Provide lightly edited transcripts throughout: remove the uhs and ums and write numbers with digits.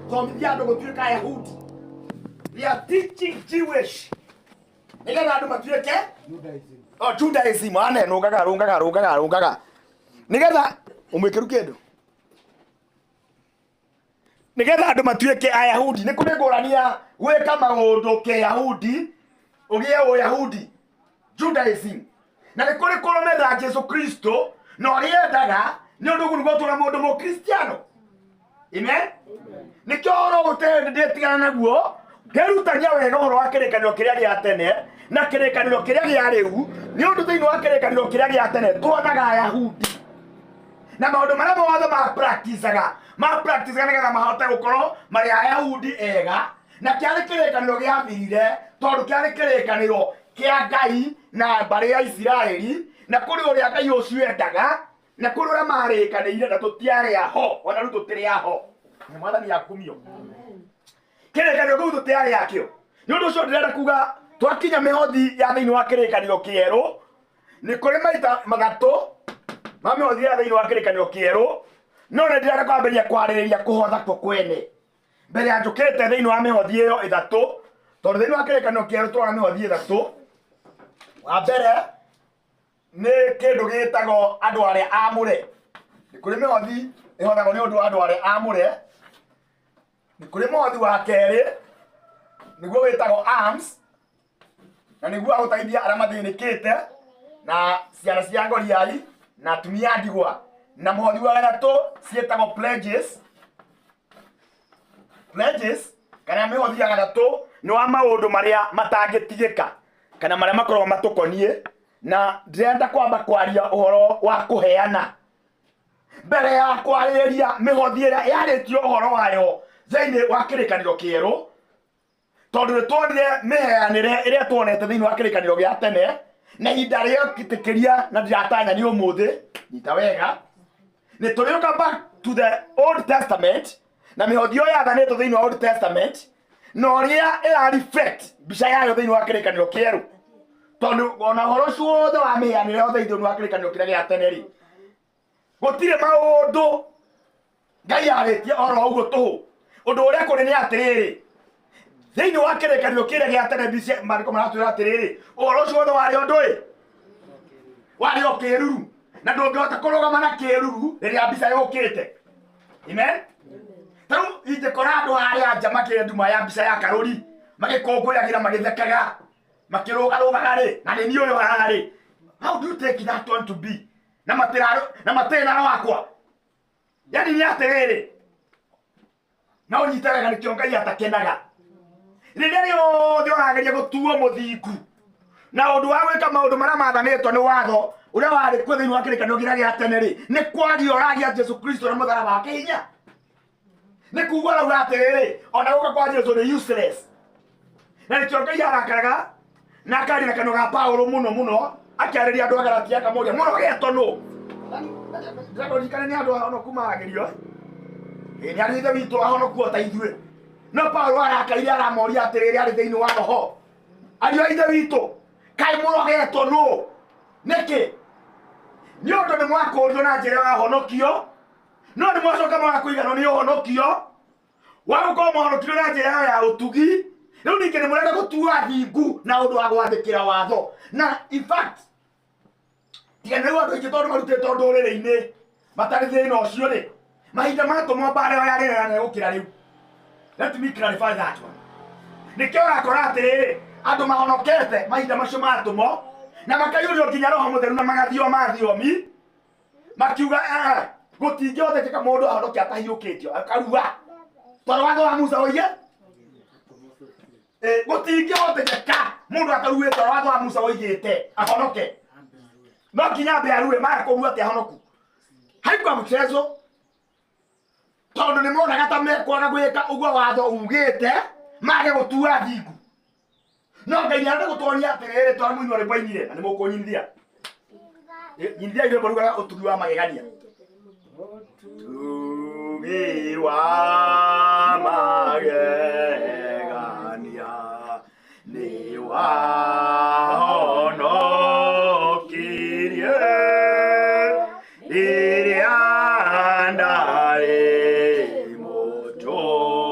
thomithia andu gutuika Ayahudi. They are teaching Jewish. Nigetha andu matuike Judaism. Ane rungaga. Nigetha umwikiru kindu. Nigetha andu matuike Ayahudi. Ni kuri ngurania gwika maundu ke Yahudi, ugie Uyahudi, Judaism. Na ni kuri kurumira Jesu Kristo no riendaga ni undu gurugo tura mundu mu Kristiano. Amen. Ni kioro gute nditigana naguo. Ngerutania wega horo wa kirikaniro kiria gia tene na kirikaniro kiria gia riu ni undu thiini wa kirikaniro kiria gia tene tuonaga Ayahudi na maundu maria mothe ma practiceaga nigetha mahote gukorwo mari Ayahudi ega na kiari kirikaniro gia thire tondu kiari kirikaniro kia Ngai na mbari ya Isiraeli na kuri uria Ngai ucio endaga na kuri uria marikanire na tutiare aho ona ru tutiri aho ni mwathani yakumio. Kirikaniro guo tutiare akio ni undu ucio ndirenda kuga twakinya mihothi ya thiini wa kirikaniro kieru ni kuri maita mathatu ma mihothi ya thiini wa kirikaniro kieru no ne ndirenda kwambiria kwaririria kuhotha two kwene mbere ya njukite thiini wa mihothi iyo ithatu tondu thiini wa kirikaniro kieru twana mihothi ithatu. Wa mbere ni kindu gitagwo andu aria amure. Ni kuri mihothi ihothagwo ni undu andu aria amure. Ni kuri muhothi wa keri niguo witagwo arms na niguo agutaithia aria mathinikite na ciana cia ngoriai na atumia ndigwa. Na muhothi wa gatatu cietagwo pledges kana mihothi ya gatatu ni wa maundu maria matangitigika kana maria makorwo matukonie na ndirenda kwamba kwaria uhoro wa kuheana mbere ya kwariria mihothi iria yaritio uhoro wayo thiini wa kirikaniro kieru tondu ni tuonire miheanire iria tuonete thiini wa kirikaniro gia tene na ihinda rio kitikiria na ndiratanya ni umuthi nyita wega ni turiuka back to the Old Testament na mihothi yo yathanitwo thiini wa Old Testament no ria ira reflect bica yayo thiini wa kirikaniro kieru tondu ona horo ucio wothe wa miheanire yothe thiini wa kirikaniro kiria gia tene ri gutire maundu Ngai aritie oro uguo tu. Undu uria kuri ni atiriri thiini wa kirikaniro kiria gia tene bica mariko maratwira atiriri uhoro ucio wothe wari undui wari o kiruru na ndungihota kurugama na kiruru riria bica yukite. Amen. Taru ingikora andu aria nja makinduma ya bica ya karuri magikunguragira magithekaga makirugarugaga ri na ni uyu harari. How do you take that one to be? Na matena wakwa yani ni atiriri na unyitaraga ni kio Ngai atakenaga riria riothe urageria gutuo muthingu na undu wa gwika maundu maria mathanitwo ni watho uria wari kuo thiini wa kirikaniro kiria gia tene ri ni kwaria uragia Jesu Kristo na mutharaba wake hinya ni kuugua rauga atiriri ona guka kwa Jesu ni useless na ni kio Ngai arakaraga na akari na kanua ga Paulo muno akiariria andu agaratia kamoria muno getono ndako dikane ni andu ono kumagerio ni ari ithe witu ahono kuota ithue no Paulo arakaire aramoria atiriri ari thiini wa roho ario ithe witu kai murogeto no niki ni undu ni mwakurio na njira ya honokio no ni mwacoka mwakuigano ni honokio wagukorwo mohonokio na njira ya utugi riu ningi ni murenda gutua thingu na undu wa gwathikira watho na in fact tigana riu andu aingi tondu marutite nduriri-ini matari thina ucio ri mahinda matumwo mbare yo yarirana gukira riu. Let me clarify that one. Nikio rakora atiriri andu mahonokete mahinda macio matumwo na makayurio nginya roho mutheru na magathio mathiomi makiuga gutingihoteka mundu ahonokia atahiukitio akaruga tondu watho wa Musa oige gutingihoteka mundu akaruge tondu watho wa Musa oigite ahonoke no nginya ambe arue mara kurua ati ahonoku haikwa mchezo tondu ni monaga ta mekwaga gwika uguo watho ugite mage gutua thingu no Ngai arenda gutonia atiriri tondu munyu ri bainire na ni mukunyithia nyithia ile baruga utugi wa magegania tugi wa magegania ni wa honokirie iriandare moto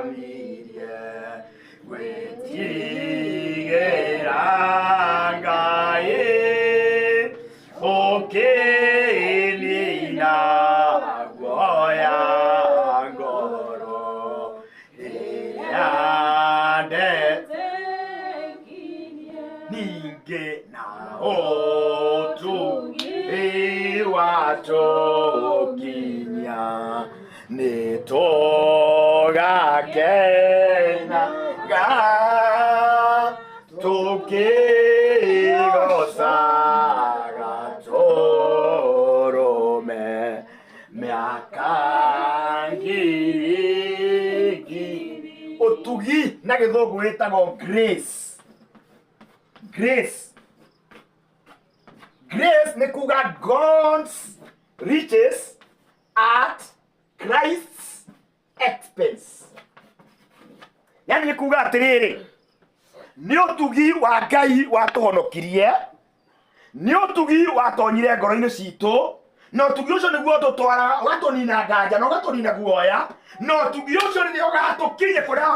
nyonirie gwitigĩra Ngai ũkĩnina guoya ngoro rĩrĩa ndete ningĩ na ũtugi watũkinya nĩtũgakenaga tũkĩgocaga tũrũme mĩaka ngiri. Ũtugi na gĩthũngũ wĩtagwo grace. Grace. Grace ni kuga God's riches at Christ's expense. Yani ni kuga atiriri, ni utugi wa Ngai watuhonokirie, ni utugi watonyire ngoro-ini citu, no utugi ucio niguo tutwara ugatunina nganja na ugatunina guoya, no utugi ucio ni ugatukirie kuria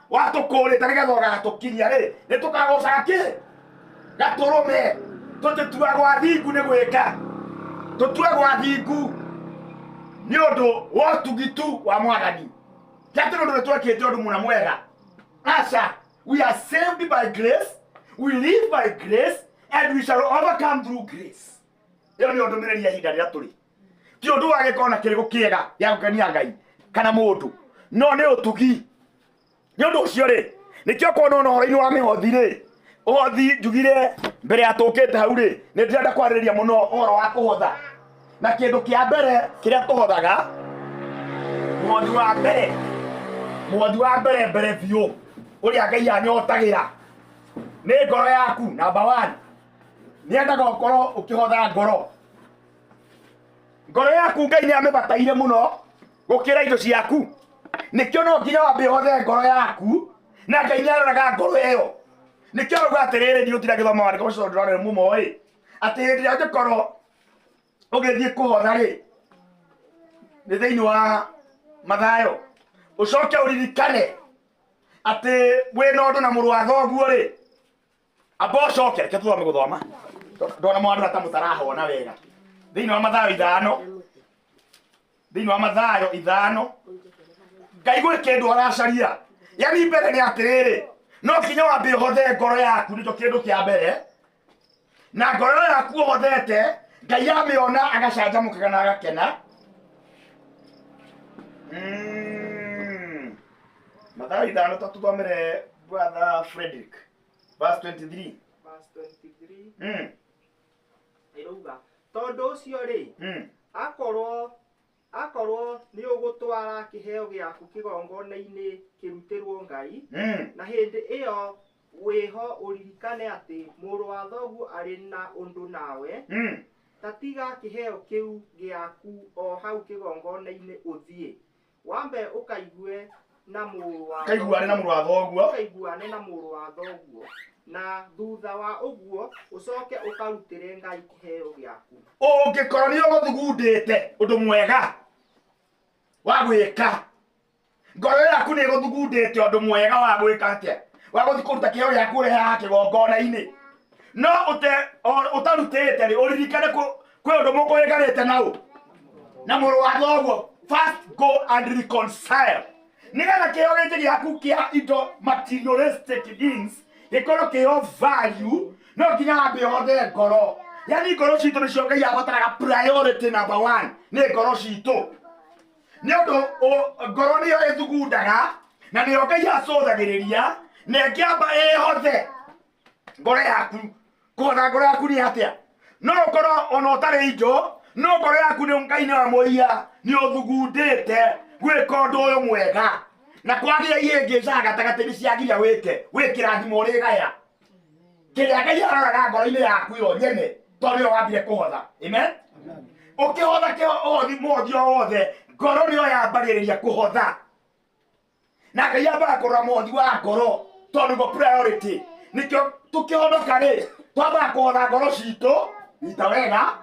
watukurite nigetha ugatukiria ri ni tukagocaga ki gaturume tutua gwa thingu ni gwika tutue gwa thingu ni undu wa utugi tu wa Mwathani jatiro ndu twekite undu muna mwega. Asha, we are saved by grace, we live by grace, and we shall overcome through grace. Iyo ni undu mireri ya hinda rĩa turi ti undu wa gikona kirigo kiega ya gukenia Ngai kana mundu, no ni utugi. Ni undu ucio ri nikio kona no horo-ini wa mihothi ri uhothi njugire mbere ya tukite hau ri ni ndirenda kwarĩrĩria muno uhoro wa kuhotha na kindu kia mbere kiria tuhothaga muhothi wa mbere biũ uria Ngai anyotagira ni ngoro yaku. Number 1 ni endaga ukorwo ukihotha ngoro yaku. Ngai ni amibataire muno gukira indo ciaku, nikio no nginya wambe hothe ngoro yaku na Ngai ni aroraga ngoro iyo. Nikio ruga atiriri ni utira githoma wari ko ndorere mumoi ati hindi ya ngorwo ugithie kuhotha ri ni thiini wa Mathayo ucoke uririkane ati wina undu na muru wa thoguo ri amba ucoke reke tuthome guthoma ndona mwandu ata mutarahona wega thiini wa Mathayo 5 Ngai gwĩ kĩndũ aracaria. Yani mbere ni atiriri no kinya wambe hothe ngoro yaku nĩkĩo kĩndũ kĩa mbere, na ngoro yaku hothete Ngai amĩona agacanjamũkaga na agakena. Mathayo 5 tatuthomere brother Frederick verse 23 iruga tondu ucio ri akorwo ni ugutwara kiheo giaku kigongona-ini kirutirwo Ngai na hindi iyo wiho uririkane ati muru wa thoguo ari na undu nawe tatiga kiheo kiu giaku o hau kigongona-ini uthie wambe ukaigue na muru wa thoguo na thutha wa uguo ucoke ukarutire Ngai kiheo giaku. Ungikorwo ni uguthugundite undu mwega wa gwika ngoro yaku ni guthugundite undu mwega wa gwika atia wa guthi kuruta kiheo giaku reha kigongona-ini no utarutite ri uririkane kwi undu mukuigarite na muru wa thoguo. First go and reconcile nigetha kiheo giki giaku kia indo materialistic things gikorwo kiheo value no nginya wambe hothe ngoro. Yani ngoro citu nicio Ngai abataraga priority number 1 ni ngoro citu ni undu ngoro niyo ithugundaga na niyo Ngai acothagiriria na ngiamba ihothe ngoro yaku. Kuhotha ngoro yaku ni atia no ukorwo ona utari indo no ngoro yaku ni Ngai ni wamuia ni uthugundite gwika undu uyu mwega na kwagia ihingica gatagati-ini ciagiria wikira thimo ri gaya kiria Ngai aroraga ngoro-ini yaku yo nyene tondu wambire kuhotha. Amen. Ukihotha muhothi o wothe ngoro niyo yambagiriria kuhotha na Ngai ambaga kurora muhothi wa ngoro tondu go priority nikio tukihonoka ri twambaga kuhotha ngoro citu ita wega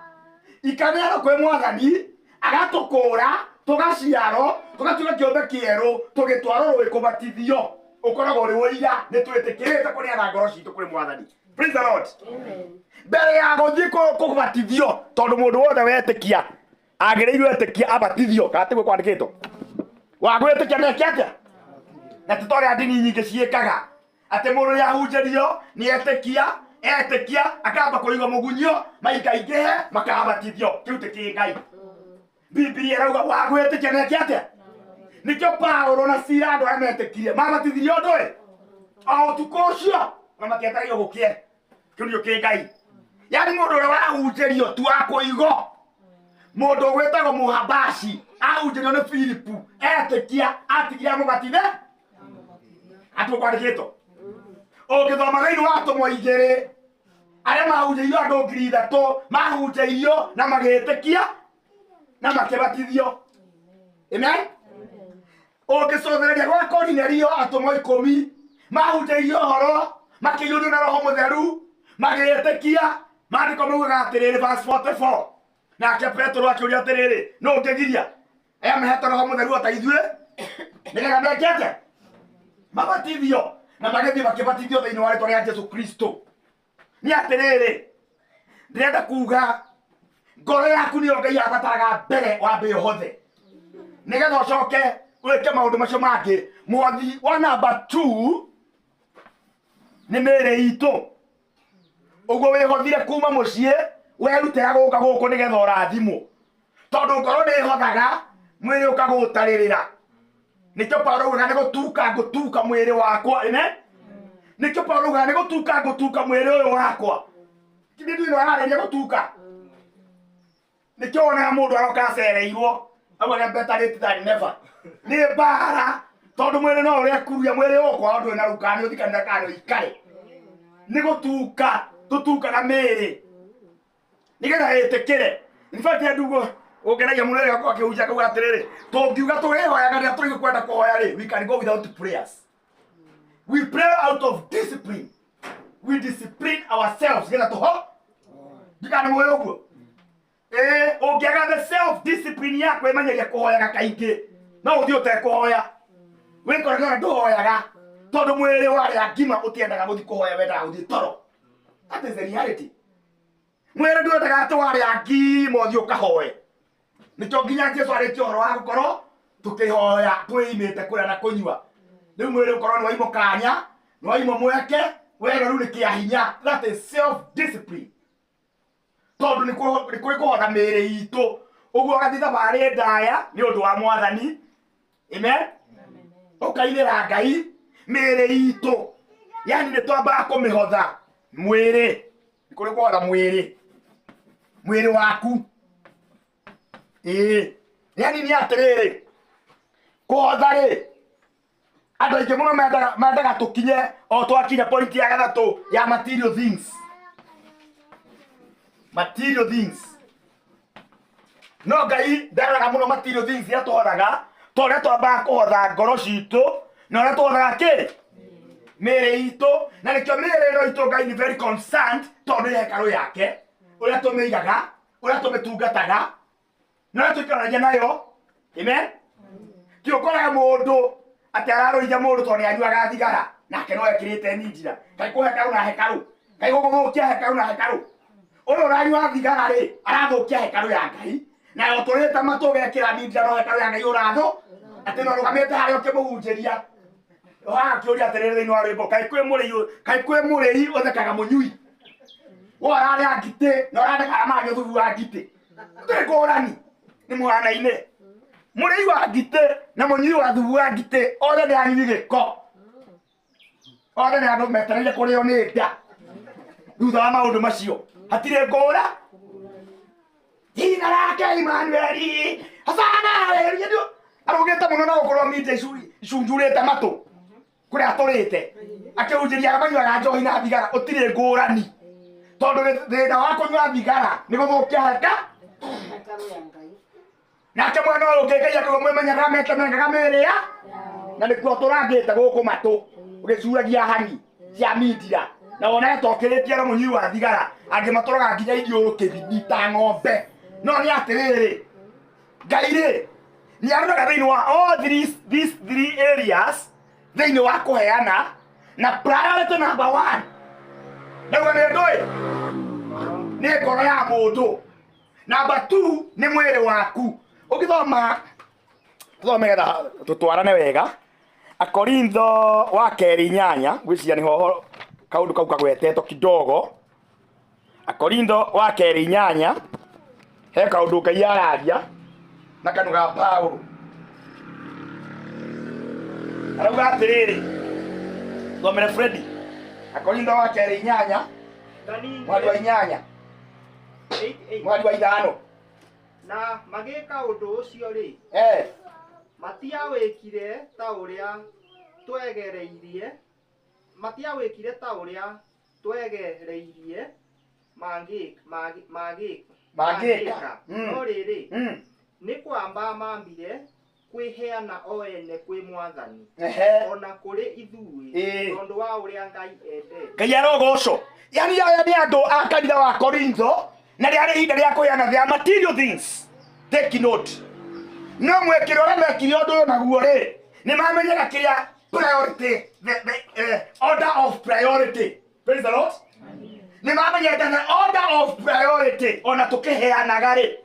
ikaneanwo kwi Mwathani agatukura tugaciarwo tugatuga kiombe kieru tugitwaro rũĩ kũbatithio ũkoragwo ũrĩ ũira nĩ twĩtĩkĩrĩte kũneana ngoro citũ kũrĩ Mwathani. Praise the Lord. Amen. Mbere ya gũthiĩ kũbatithio tondũ mũndũ wothe wetĩkia agĩrĩirwo etĩkia abatithio kana tiguo kwandĩkĩtwo wa gwĩtĩkia nĩ kĩatĩa na tũtorĩa ndini nyingĩ ciĩkaga atĩ mũndũ nĩahunjĩrio etĩkia akamba kũigwo mũgunyio maikaingĩhe makabatithio. Kĩu ti kĩngai. Biblia ĩrauga wa gwĩtĩkia nĩ kĩatĩa. Nĩkĩo Paulo na Sila andũ arĩa metĩkirie mabatithirio ndũĩ o ũtukũ ũcio na matietagio gũkĩe. Kĩu nĩkĩo kĩngai. Yani mũndũ ũrĩa wahunjĩrio tu akũigwo mũndũ gwĩtagwo Mũhabashi ahunjĩrio nĩ Filipu etĩkia atigire amũbatithe atũkwandĩkĩtwo. Ũngĩthoma thĩinĩ wa Atũmwo 2 arĩa mahunjĩirio andũ 3,000 mahunjĩirio na magĩtĩkia na makĩbatithio. Amen. Ũngĩcothereria gwa Kornelio Atũmwo 10 mahunjĩirio ũhoro makĩiyũrio na Roho Mũtheru magĩtĩkia. Maandĩko maugaga atĩrĩrĩ verse 44 nake Petro akĩũria atĩrĩrĩ no ũngĩgiria aya mehetwo Roho Mũtheru o ta ithuĩ nĩgetha mekĩte mabatithio na magĩthiĩ makĩbatithio thĩinĩ wa rĩĩtwa rĩa Jesũ Kristo. Nĩ atĩrĩrĩ ndĩrenda kuuga ngoro yaku nĩyo Ngai abataraga mbere wambe hothe nĩgetha ũcoke wĩke maũndũ macio mangĩ. Mwathi wa number 2 nĩ mĩĩrĩ itũ. Ũguo wĩhothire kuma mũciĩ werutĩra gũka gũkũ nĩgetha ũrathimwo tondũ ngoro nĩĩhothaga mwĩrĩ ũkagũtarĩrĩra. Nĩkĩo Paulo augaga nĩ ngũtuka mwĩrĩ wakwa. Amen. Nĩkĩo Paulo augaga nĩ ngũtuka mwĩrĩ ũyũ wakwa. Kĩndũ ĩno yarĩria gũtuka. Nĩkĩo wonaga mũndũ aroka acereirwo augaga better late than never. Nĩ mbara tondũ mwĩrĩ no ũrĩa kuria mwĩrĩ ũkwa ndũrĩ na rukani ũthikanĩra kanyo ikare. Nĩ gũtuka tũtukaga mĩĩrĩ nĩgetha ĩtĩkĩre. In fact ndugu ũngenagia mũno rĩrĩa kwa kĩhunjia kuuga atĩrĩrĩ tũngiuga tũrĩhoyaga rĩrĩa tũrĩ kwenda kũhoya rĩ we can go without prayers. We pray out of discipline. We discipline ourselves nĩgetha tũho ndikana mũĩ ũguo. Ũngĩaga the self discipline ya kwĩmenyeria kũhoyaga kaingĩ no ũthiĩ ũtekũhoya wĩkoraga ndũhoyaga tondũ mwĩrĩ warĩa ngima ũtiendaga gũthiĩ kũhoya wendaga gũthiĩ toro. That is the reality. Mwĩrĩ ndwendaga atĩ warĩa ngima ũthiĩ ũkahoye. Nĩkĩo nginya Jesũ arĩkia ũhoro wa gũkorwo tũkĩhoya twĩimĩte kũrĩa na kũnyua. Rĩu mwĩrĩ ũkorwo nĩwaimwo kanya nĩwaimwo mweke wega rĩu nĩ kĩa hinya. That is self discipline. Tondũ nĩ kũrĩ kũhotha mĩĩrĩ itũ. Ũguo ũgathiĩ thabarĩ ndaya nĩ ũndũ wa Mwathani. Amen. Ũkainĩra Ngai mĩĩrĩ itũ. Yani nĩ twambaga kũmĩhotha mwĩrĩ. Nĩ kũrĩ kũhotha mwĩrĩ waku. Yani nĩ atĩrĩrĩ kũhotha rĩ andũ aingĩ mũno mendaga tũkinye o twakinya point ya gatatũ ya material things. Material things. No Ngai ndaraga mũno material things iria tũhothaga tondũ twambaga kũhotha ngoro citũ na ũrĩa tũhothaga kĩ mĩĩrĩ itũ. Na nĩkĩo mĩĩrĩ ĩno itũ Ngai nĩ very concerned tondũ nĩ hekarũ yake ũrĩa tũmĩigaga ũrĩa tũmĩtungataga na ũrĩa tũikaranagia nayo. Amen. Ti ũkoraga mũndũ atĩ ararũithia mũndũ tondũ nĩanyuaga thigara nake no ekĩrĩte ninjira kaĩ kũ hekarũ na hekarũ kaĩ gũgũthũkia hekarũ na hekarũ. Ũyũ ũranyua thigara rĩ arathũkia hekarũ ya Ngai nayo tũrĩte matũ gekĩra ninjira no hekarũ ya Ngai ũrathũ atĩ no rũgamĩte harĩa ũkĩmũhunjĩria. Ũhakĩũria atĩrĩrĩ thĩinĩ wa rwĩmbo kaĩ kwĩ mũrĩi ũthekaga mũnyui wo ararĩa ngitĩ na ũrandekaga mangĩ thubu wa ngitĩ. Tũrĩ ngũrani nĩ mũhanaine. Mũrĩi wa ngitĩ na mũnyui wa thubu wa ngitĩ othe nĩ anyui gĩko. Othe nĩ andũ metereire kũrĩo nĩ nda thutha wa maũndũ macio. Hatirĩ ngũra. Jina lake Emmanueli Hosana arugĩte mũno na gũkorwo mĩte icunjurĩte matũ kũrĩa atũrĩte akĩhunjĩria manyuaga njohi na thigara. Ũtirĩ ngũrani tondũ thĩna wa kũnyua thigara nĩ gũthũkia hekarũ ya Ngai. Nake mwana ũyũ ũngĩ Ngai akauga mwĩmenyaga metemengaga mĩĩrĩ ya na nĩkuo tũrangĩte gũkũ matũ ũgĩcuragia hani cia mindira na wona tokĩrĩtie na mũnyui wa thigara angĩmatũraga nginya ithiũrũ kĩbindi ta ng'ombe. No nĩ atĩrĩrĩ Ngai rĩ ni aroraga thĩinĩ wa all these three areas thĩinĩ wa kũheana na priority number 1 ndauga nĩ ndũĩ nĩ ngoro ya mũndũ. Number 2 nĩ mwĩrĩ waku. Ũngĩthoma thome getha tũtwarane wega Akorintho wa kerĩ 8 gwĩciria nĩ hoho kaũndũ kau kagwetetwo kidogo. Akorintho wa kerĩ 8 he kaũndũ Ngai araria na kanua ga Paulo. Arauga atĩrĩrĩ, thomere Freddy. Akorintho wa kerĩ 8 mwari wa 8 mwari wa 5. Na magĩka ũndũ ũcio rĩ, matiawĩkire ta ũrĩa twegereirie, magĩka no rĩrĩ nĩ kwamba mambire kwĩheana o ene kwĩ Mwathani ona kũrĩ ithuĩ tondũ wa ũrĩa Ngai endete. Ngai arogocwo. Yani aya nĩ andũ a kanitha wa Korintho na rĩarĩ ihinda rĩa kũheana their material things. Take note. No mwekĩre ũrĩa mekire ũndũ ũyũ naguo rĩ, nĩ mamenyaga kĩrĩa priority, the order of priority. Praise the Lord. Nĩ mamenyaga the order of priority ona tũkĩheanaga rĩ,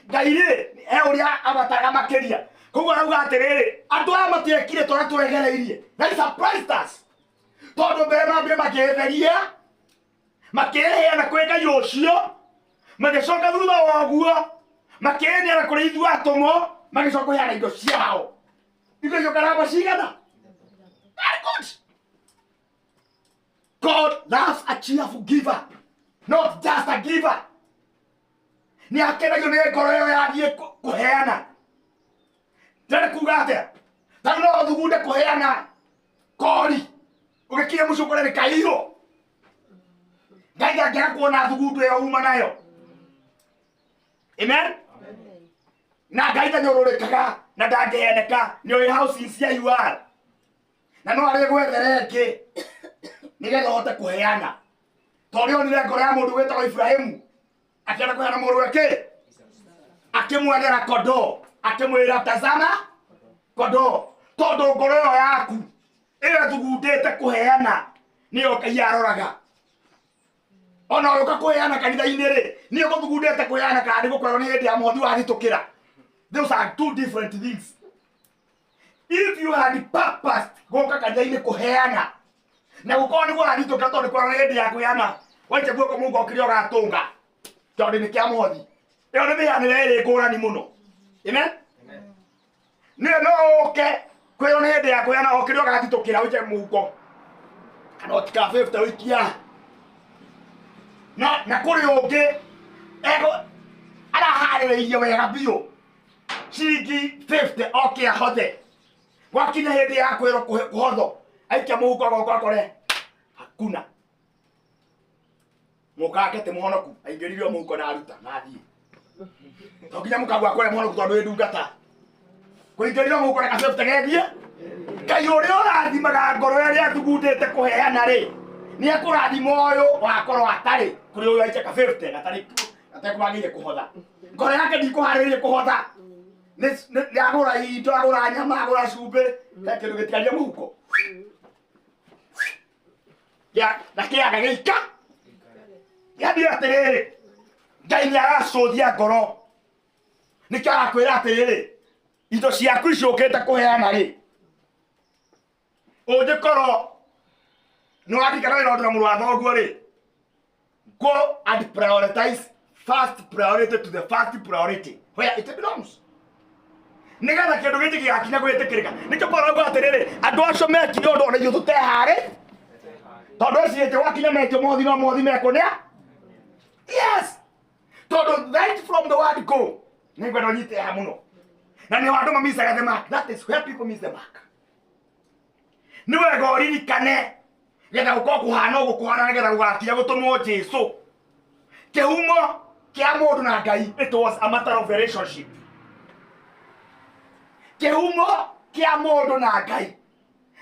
Ngai rĩ he ũrĩa abataga makĩria. Koguo arauga atĩrĩrĩ, andũ aya matiekire tũrĩa twegereirie. That surprised us. Tondũ mbere mambire makĩetheria makĩheana kwĩ Ngai ũcio, magĩcoka thutha wa ũguo makĩheana kũrĩ ithuĩ atũmwo, magĩcoka kũheana indo ciao. Indo icio karama cigana? Very good. God loves a cheerful giver, not just a giver. Ni akenagio nĩ ngoro ĩyo yathiĩ kũheana. Ndĩrenda kuuga atĩa? Tondũ no ũthugunde kũheana kori ũgĩkinya mũico ũkore nĩ kairũ. Ngai ndangĩaga kuona thugundu ĩyo uma nayo. Amen? Na Ngai ndanyũrũrĩkaga na ndangĩheneka, nĩoĩ how sincere you are. Na no arĩ gwethere ĩngĩ nĩgetha ũhote kũheana. Tondũ nĩonire ngoro ya mũndũ wĩtagwo Ibrahimu akĩenda kũheana mũrũ wake, akĩmwendera kondoo, akĩmwĩra tazama kondoo. Tondũ ngoro ĩyo yaku ĩrĩa thugundĩte kũheana nĩyo Ngai aroraga. Ona ũka kũheana kanitha-inĩ rĩ, nĩ ũgũthugundĩte kũheana kana nĩ gũkorwo nĩ hĩndĩ ya mũhothi wathitũkĩra. Those are two different things. If you had purposed gũka kanitha-inĩ kũheana na gũkorwo nĩ gwathitũkĩra tondũ nĩkorwo nĩ hĩndĩ ya kũheana, waikia guoko Mungu okĩrĩa ũgatũnga tondũ nĩ kĩa mũhothi, ĩyo nĩ mĩhanĩre ĩrĩ ngũrani mũno. Amen? Nĩ no ũke kwĩrwo nĩ hĩndĩ ya kũheana okĩrĩa ũgathitũkĩra wĩke mũhuko kana ũtika 50 wĩkia. Na kũrĩ ũngĩ araharĩrĩirie wega biũ ciringi 50 oke ahothe, gwakinya hĩndĩ ya kwĩrwo kũhotho aikia mũhuko goko akore hakuna. Mũkake ti mũhonoku aingĩririo mũhuko na aruta na athiĩ. To nginya mũkagu akore mũhonoku tondũ wĩ ndungata. Kũingĩrio mũhuko na 50 gethiĩ. Ngai ũrĩa ũrathimaga ngoro ĩrĩa thugundĩte kũheana rĩ, nĩ ekũrathima ũyũ wakorwo atarĩ kũrĩ ũyũ aikia 50 gatarĩ atekũbangĩire kũhotha. Ngoro yake ndikũharĩrĩirie kũhotha. Nĩ agũra indo, agũra nyama, agũra cumbĩ, kĩndũ gĩtigaria mũhuko. Na kĩaga gĩika. Yathire atĩrĩrĩ, Ngai nĩ aracũthia ngoro. Nĩkĩo arakwĩra atĩrĩrĩ, indo ciaku icũkĩte kũheana rĩ, ũngĩkorwo nĩ wathikana wĩra ũndũ na mũrũ wa thoguo rĩ, go and prioritize first priority to the first priority where it belongs. Nĩgetha kĩndũ gĩkĩ gĩgakinya gwĩtĩkĩrĩka. Nĩkĩo Paulo auga atĩrĩrĩ, andũ acio mekire ũndũ ona ithuĩ tũteharĩ, tondũ ecirĩtie gwakinya metio mũhothi no mũhothi mekũnĩa. Yes! Tondũ right from the word go, nĩ ngwenda ũnyite haha mũno. Na nĩ andũ mamisaga the mark. That is where people miss the mark. Nĩ wega ũririkane getha gũkorwo kũhana ũguo kũhana nĩgetha gũgakinya gũtũmwo Jesũ. Kĩhumo kĩa mũndũ na Ngai, it was a matter of relationship. Kĩhumo kĩa mũndũ na Ngai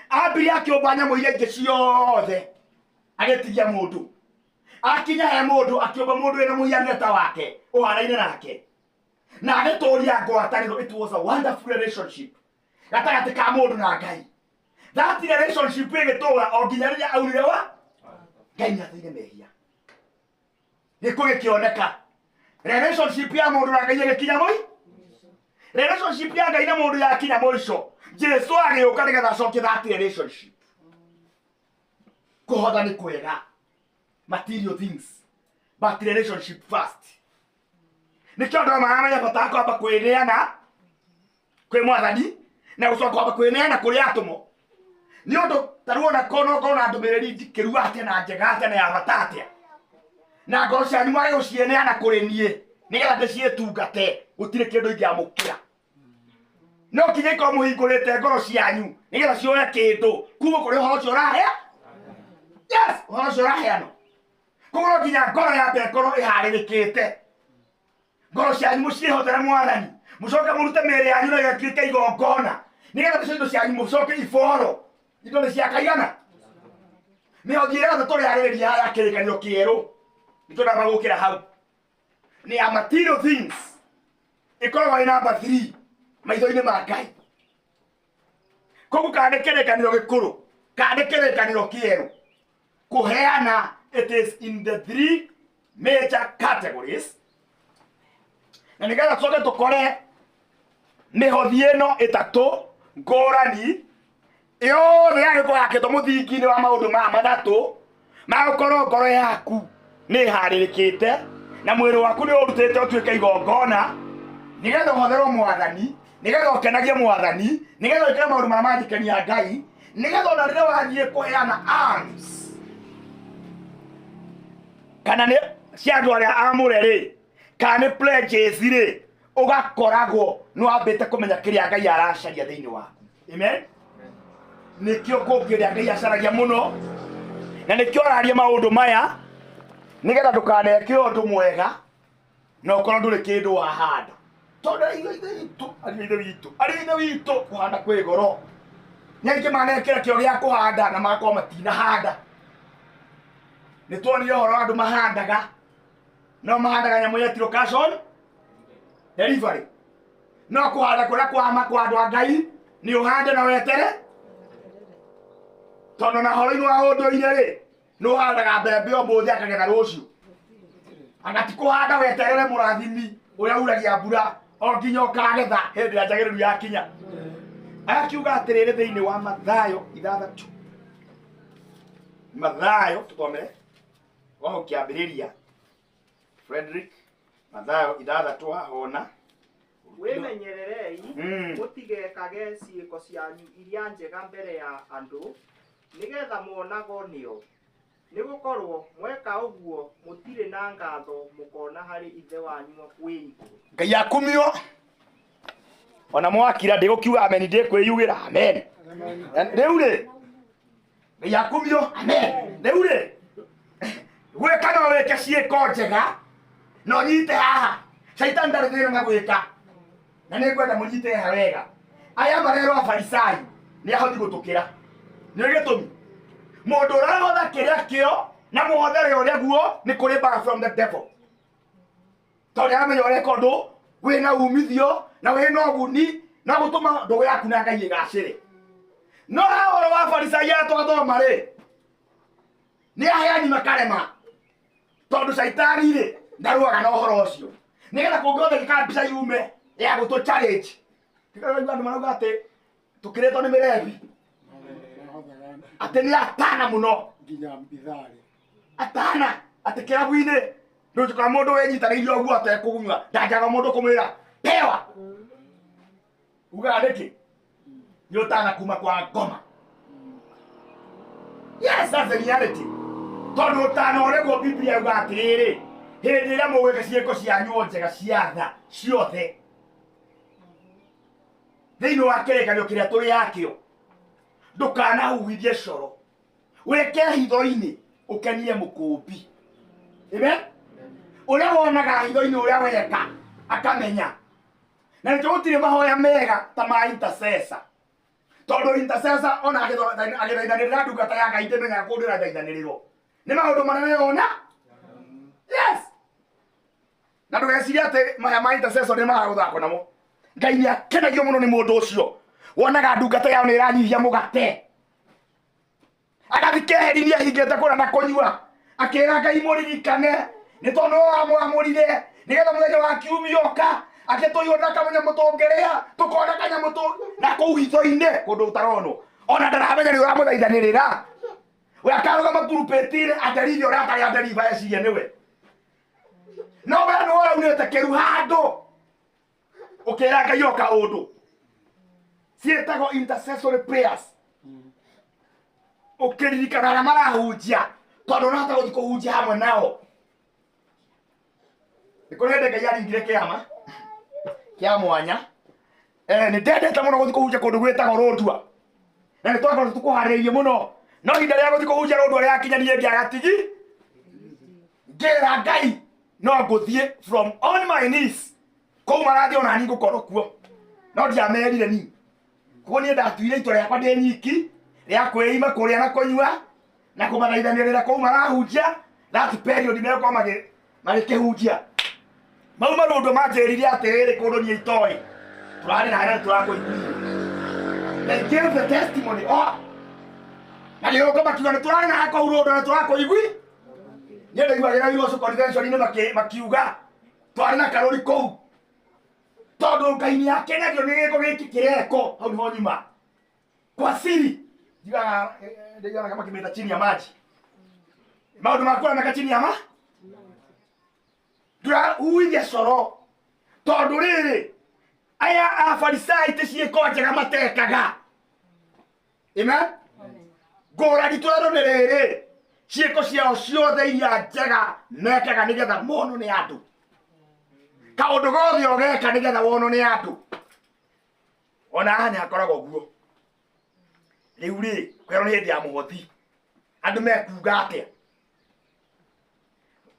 ambire akĩũmba nyamũ iria ingĩ ciothe agĩtigia mũndũ. Akinya he mũndũ akĩũmba mũndũ wĩna mũhianĩre ta wake ũhanaine nake. na agĩtũũria ngwatanĩro. It was a wonderful relationship gatagatĩ ka mũndũ na Ngai. That relationship ĩgĩtũũra o nginya rĩrĩa aurire wa Ngai nĩathĩire mehia. Gĩkuũ gĩkĩoneka. Relationship ya mũndũ na Ngai ĩgĩkinya mũico. Relationship ya Ngai na mũndũ yakinya mũico. Jesu agĩũka nĩgetha acokie that relationship. Kũhotha nĩ kwega. Material things. But relationship first. Nĩkĩo andũ maramenya bata wa kwamba kwĩneana kwĩ Mwathani na gũcoka kwamba kwĩneana kũrĩ atũmwo. Nĩ ũndũ taruona kono na ndũmĩrĩri ndikĩru atĩa na njega atĩa na ya bata atĩa. Na ngoro cianyu mwage gũcieneana kũrĩ niĩ nĩgetha ndĩciĩtungate gũtirĩ kĩndũ ingĩamũkĩra. No kinya ikorwo mũhingũrĩte ngoro cianyu nĩgetha cioe kĩndũ kuma kũrĩ ũhoro ũcio ũrahea. Yes, ũhoro ũcio ũraheanwo. Koguo no nginya ngoro yambe ĩkorwo ĩharĩrĩkĩte. Ngoro cianyu mũciĩhotere Mwathani. Mũcoke mũrute mĩĩrĩ yanyu na ĩgatuĩke igongona nĩgetha indo cianyu mũcoke iboro. Indo nĩ ciakaigana. Mĩhothi ĩrĩa yothe tũrĩarĩrĩria ya kĩrĩkanĩro kĩerũ nĩtũramba gũkĩra hau. Nĩ ya material things. Ĩkoragwo ĩ number 3 maitho-inĩ ma Ngai. Koguo kana nĩ kĩrĩkanĩro gĩkũrũ kana nĩ kĩrĩkanĩro kĩerũ. Kũheana, it is in the 3 major categories. Na nĩgetha tũcoke tũkore mĩhothi ĩno ĩtatũ ngũrani yothe yagĩkorwo yakĩtwo mũthingi-inĩ wa maũndũ maya matatũ ma gũkorwo ngoro yaku nĩ harĩrĩkĩte na mwĩrĩ waku nĩ ũrutĩte ũtuĩke igongona nĩgetha ũhotherwo Mwathani, nĩgetha ũkenagie Mwathani, nĩgetha wĩkĩre maũndũ marĩa mangĩkenia Ngai, nĩgetha ona rĩrĩa wathiĩ kũheana alms kana nĩ cia andũ arĩa amũre rĩ kana nĩ pledges rĩ ũgakoragwo nĩwambĩte kũmenya kĩrĩa Ngai aracaria thĩinĩ waku. Amen. Nĩkĩo kũngĩrĩa Ngai acaragia mũno na nĩkĩo araria maũndũ maya nĩgetha ndũkaneke ũndũ mwega na ũkorwo ndũrĩ kĩndũ wahanda. Tondũ arĩ-ithe witũ kũhanda kwĩ goro. Nĩ aingĩ manekĩra kĩo gĩa kũhanda na magakorwo matinahanda. Nĩtuonire ũhoro andũ mahandaga no mahandaga nyamũ ya location delivery. No kũhanda kũrĩa kwa andũ a Ngai nĩ ũhande na wetere. Tondũ na horo-inĩ wa ũndũire rĩ nĩ ũhandaga mbembe ũmũthĩ akagetha rũciũ. Agati kũhanda weterere mũrathimi ũrĩa uragia mbura o nginya ũkagetha hĩndĩ ĩrĩa njagĩrĩru yakinya. Akiuga atĩrĩrĩ thĩinĩ wa Mathayo 6. Mathayo tũthome wao kĩambĩrĩria. Frederick Mathayo 6 hahona. Wĩmenyererei mũtigekage ciĩko cianyu iria njega mbere ya andũ nĩgetha monagwo nĩo. Nĩgũkorwo mweka ũguo mũtirĩ na ngatho mũkona harĩ ithe wanyu wĩ igũrũ. Ngai akumio. Ona mwakira ndĩgũkiuga amen ndĩkwĩyugĩra amen. Rĩu rĩ Ngai akumio amen. Rĩu rĩ gwĩka no wĩke ciĩko njega no nyite haha. Shaitani ndarĩ thĩna na gwĩka. Na nĩ ngwenda mũnyite haha wega. Aya marerwo Afarisai nĩ ahothi gũtũkĩra. Nĩ gĩtũmi. Mũndũ ũrahotha kĩrĩa kĩo na mũhothere ũrĩa guo nĩ kũrĩ back from the devil. Tondũ aramenya ũrĩa ũndũ wĩna umithio na wĩna ũguni na gũtũma ndũgũ yaku na Ngai ĩgacĩre. No ũhoro wa Afarisai twathoma rĩ nĩ aheani makarema. Tondũ Shaitani rĩ ndaruaga na ũhoro ũcio. Nĩgetha kũngĩothe gĩka mbica yume ya gũtũ challenge. Tikara andũ marauga atĩ tũkĩrĩtwo nĩ mĩrebi. Atĩ nĩ atana mũno nginya mbithari. Atana atĩ kĩrabu-inĩ ndũnjũka mũndũ wĩnyitanĩirie ũguo atekũgunywa ndanjaga mũndũ kũmwĩra pewa. Ugaga nĩkĩ? Nĩ ũtana kuma kwa ngoma. Yes, that's the reality. Tondũ ũtana ũrĩguo Biblia yuga atĩrĩrĩ hĩndĩ ĩrĩa mũgwĩka ciĩko cianyu njega cia tha ciothe thĩinĩ wa kĩrĩkanĩro kĩrĩa tũrĩ yakĩo ndũkanahuhithie coro wĩke hitho-inĩ ũkenie mũkũmbi. Amen. Ũrĩa wonaga hitho-inĩ ũrĩa weka akamenya. Na nĩkĩo gũtirĩ mahoya mega ta ma intercessor. Tondũ intercessor ona agĩthaithanĩrĩra ndungata ya Ngai ndĩmenyaga kũndũ ĩrathaithanĩrĩrwo. Nĩ maũndũ manene ona. Yes. na ndugeciria ati maya ma intercession ni maraguthako namo. Ngai ni akenagio muno ni mundu ucio wonaga ndungata yao ni iranyihia mugate agathikeherithia hingite kura na kunyua akira Ngai muririkane ni tondu wamwamurire nigetha muthenya wa kiumia oka agituiyona kamenya mutongerea tukona kanya mutu na kuu hitho-ini kundu utarono ona ndaramenya ni uramuthaithanirira we akarugama pulpitini aderithia uria atari aderiva eciria niwe no we ni waraunite kiru handu ukira Ngai oka undu cietagwo intercessory prayers ukiririkana aria marahunjia tondu nahota guthii kuhunjia hamwe nao nikurende Ngai aringire kiama kia mwanya ni ndendete muno guthii kuhunjia kundu gwitagwo rundua na ni twakorwo tukuharĩirie muno no hinda rĩa guthii kuhunjia rundua rĩakinyanire ngĩagatigi ngĩra Ngai no nguthie from on my knees kũu marathi ona ni ngũkorwo kuo no ndiamerire ni kuo niĩ ndatuire itua rĩakwa ndĩ nyiki rĩa kwĩima kũrĩa na kũnyua na kũmathaithanĩrĩra kũu marahunjia that period megũkorwo magĩkĩhunjia mau marũndũ manjĩrire atĩrĩrĩ kũndũ niĩ itoĩ tũrarĩ na harĩa tũrakũiguire they gave the testimony na nĩũka makiuga nĩ tũrarĩ na kũu rũndũ na tũrakũigui niĩ ndaiguagĩra Wiloso convention-inĩ makiuga twarĩ na karũri kũu tondu Ngai ni akenagio ni giko giki kireko hau niho nyuma kwa siri ndiga kama kimeta chini ya maji maundu makura meka chini ya maji ndura uithia coro tondu riri aya afarisai ticiiko njega matekaga amen ngũrani twero nĩ rĩrĩ ciĩko ciao ciothe iria njega mekaga nĩgetha monwo nĩ andũ kaundu gothe ogeka nigetha wonwo ni andu ona haha ni hakoragwo guo riu ri kwero ni hindi ya muhothi andu mekuga atia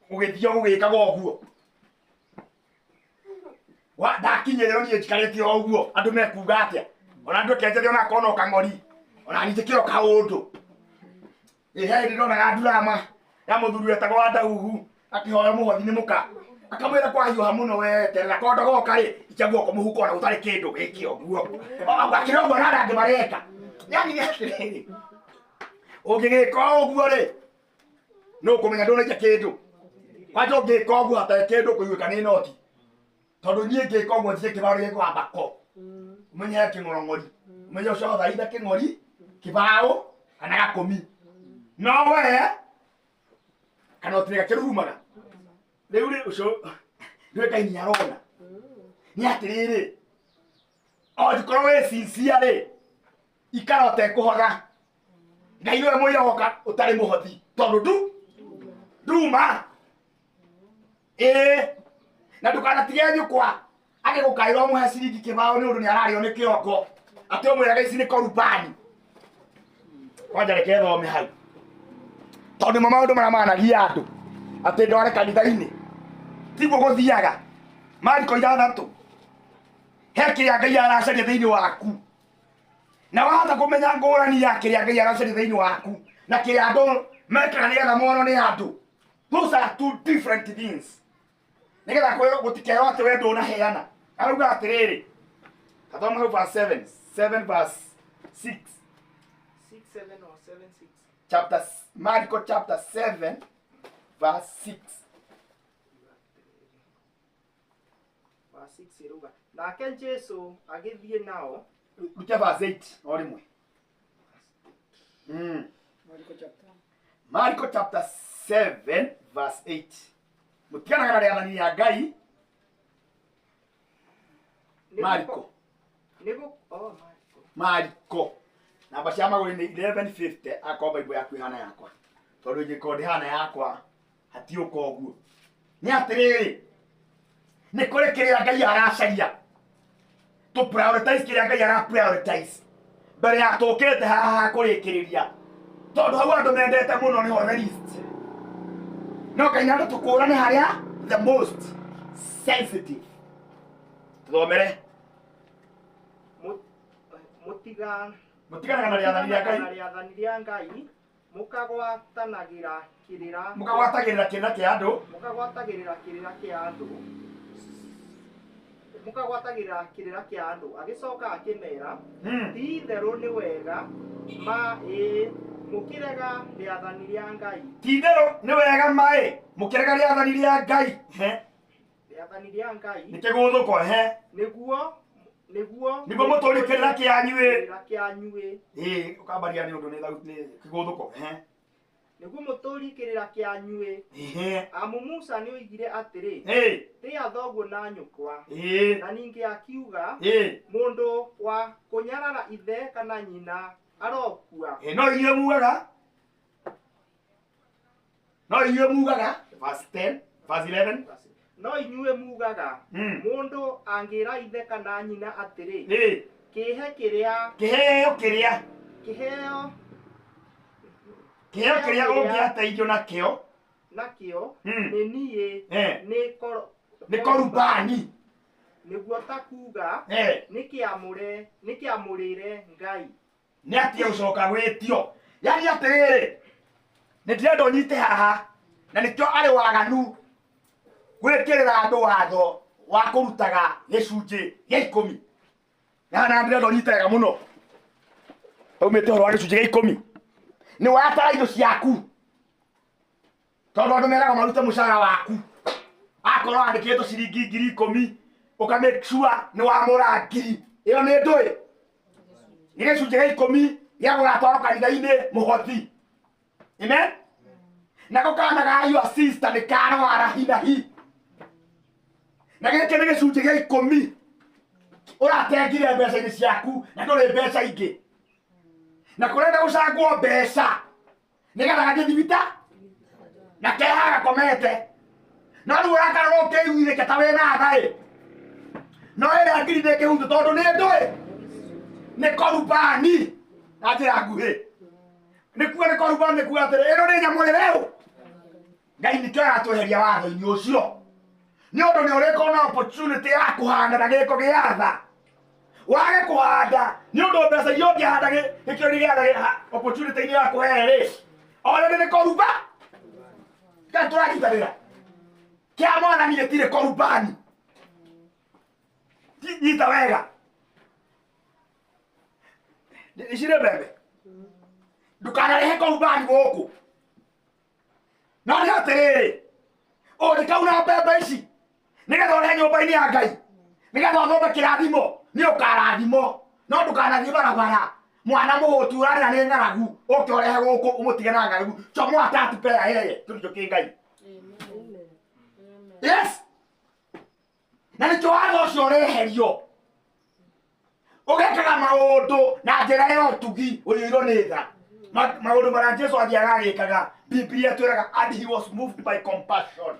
ugithio gugikaga uguo wa ndakinyiriro ni njikarite uguo andu mekuga atia ona andu kenjere ona kono kang'ori ona nitikiro kaundu ihe ndona ndurama ya muthuri wetagwo wa Ndauhu akihoya muhothi ni muka akamwira kwa hiyo hamuno we terera kondo goka ri ichaguo ko muhuko na utari kindu gikio guo agakiro ngo nada ngimareka yani ni atiriri ugigika uguo ri no kumenya ndona kindu kwajo ngika uguo ata kindu kuiwika ni noti tondu nie ngika uguo thie kibaro giko ambako umenya king'orong'ori umenya ucio thaitha king'ori kibao kana gakumi no we kana utirika kirumaga riu ri ucio ndwe Ngai ni arona ni atiriri okorwo we sincere ikara ũtekũhotha Ngai nĩwe mũiroka ũtarĩ mũhothi tondu nduma na ndũkanatige nyũkwa agĩgũkaĩra ũmũhe ciringi kĩbao nĩ ũndũ nĩ arario nĩ kĩongo atĩ ũmwĩraga ici nĩ korubani kwanja reke thome hau tondu maũndũ marĩa managia andũ atĩ ndware kanitha-inĩ tiguo gũthiaga Mariko 6 he kĩrĩa Ngai aracaria thĩinĩ waku na wahota kũmenya ngũrani ya kĩrĩa Ngai aracaria thĩinĩ waku na kĩrĩa andũ mekaga nĩgetha monwo nĩ andũ. Those are two different things. Nĩgetha gũtikerwo atĩ we ndũnaheana arauga atĩrĩrĩ kathoma hau verse 7 verse 6 7 or 7 6 Mariko chapter 7 verse 6 verse 6 iruga nake Jesu agĩthiĩ nao rutia verse 8 o rimwe Mariko chapter 7 verse 8 mutiganaga na rĩathani ya Ngai Mariko namba cia magũrũ nĩ 1150 akomba ibo yaku ihana yakwa tondu ingĩkorwo ndihana yakwa hatiũka ũguo nĩ atĩrĩrĩ nĩ kũrĩ kĩrĩa Ngai aracaria to prioritize kĩrĩa Ngai ara prioritize mbere ya tũkĩte haha kũrĩkĩrĩria tondu hau andũ mendete mũno nĩ ho list no Ngai nĩ tũkũrane harĩa the most sensitive tuthomere mutiganaga na rĩathani rĩa Ngai mukagwatagĩra kĩrĩra kĩa andũ mukagwatagĩrĩra kĩrĩra kĩa andũ mukagwatagĩra kĩrĩra kĩa andũ agĩcoka akĩmera ti itherũ nĩ wega mũkĩrega rĩathani rĩa Ngai ti itherũ nĩ wega mũkĩrega rĩathani rĩa Ngai rĩathani rĩa Ngai nĩ kĩgũthũko nĩguo mũtũri kĩrĩra kĩanyu ũkambaria nĩ ũndũ nĩ kĩgũthũko nĩguo mũtũri kĩrĩra kĩanyu amu Musa nĩ oigire atĩrĩ tĩa thoguo na nyũkwa na ningĩ akiuga mũndũ wa kũnyarara ithe kana nyina arokua no inyuĩ mugaga verse 10 verse 11 no inyuĩ mugaga mũndũ angĩra ithe kana nyina atĩrĩ kĩheo kĩrĩa ũngĩateithio nakĩo nĩ niĩ nĩ korubani nĩguo ta kuuga nĩ kĩamũrĩre Ngai nĩ atĩa ũcoka gwĩtio yani atĩrĩrĩ nĩ ndĩrenda ũnyite haha na nĩkĩo arĩ waganu gwĩkĩrĩra andũ watho wa kũrutaga gĩcunjĩ gĩa 10 na ndĩrenda ũnyite wega mũno aumĩte ũhoro wa gĩcunjĩ gĩa 10 nĩ watara indo ciaku tondũ andũ meraga marute mũcara waku akorwo andĩkĩtwo ciringi 10,000 ũka make sure nĩ wamũra 1,000 ĩyo nĩ ndũĩ nĩ gĩcunjĩ gĩa 10 gĩa gũgatwarwo kanitha-inĩ mũhothi amen nako kana ga your sister nĩ karwara hi na gĩkĩ nĩ gĩcunjĩ gĩa 10 ũratengire mbeca-inĩ ciaku na ndũrĩ mbeca ingĩ na kũrenda gũcangwo mbeca nĩgetha gagĩthibita na keha gakomete no rĩu ũrakarwo ũkĩiguithĩke ta wĩna thaĩ no ĩrĩa ngiri nĩ kĩhutu tondũ nĩ ndũĩ nĩ korubani na njĩra nguhĩ nĩkuo nĩ korubani nĩkuo atĩrĩ ĩno nĩ nyamũrĩre Ngai nĩkĩo aratweheria watho-inĩ ũcio nĩ ũndũ nĩ ũrĩkorwo na opportunity ya kũhanda na gĩko gĩa tha wage kũhanda nĩ ũndũ mbeca iria ũngĩhanda gĩkĩro gĩa opportunity-inĩ ya kũhe already nĩ koruba ka tũragitanĩra kĩa mwathani gĩtirĩ korubani nyita wega icirĩ mbembe ndũkanarehe korubani gũkũ no nĩ atĩrĩrĩ ũrĩkauna mbembe ici nĩgetha ũrehe nyũmba-inĩ ya Ngai nĩgetha ũthombe kĩrathimo nĩ ũkarathimo no ndũkanathiĩ barabara mwana mũhũtu ũrarĩra nĩ ng'aragu ũke ũrehe gũkũ ũmũtige na ng'aragu chomoa tatu pea yeye tũrĩkĩo kĩ Ngai yes na nĩkĩo watho ũcio ũreherio ũgekaga maũndũ na njĩra ya ũtugi ũrĩirwo nĩ tha maũndũ marĩa Jesũ athiaga agĩkaga Biblia twĩraga and he was moved by compassion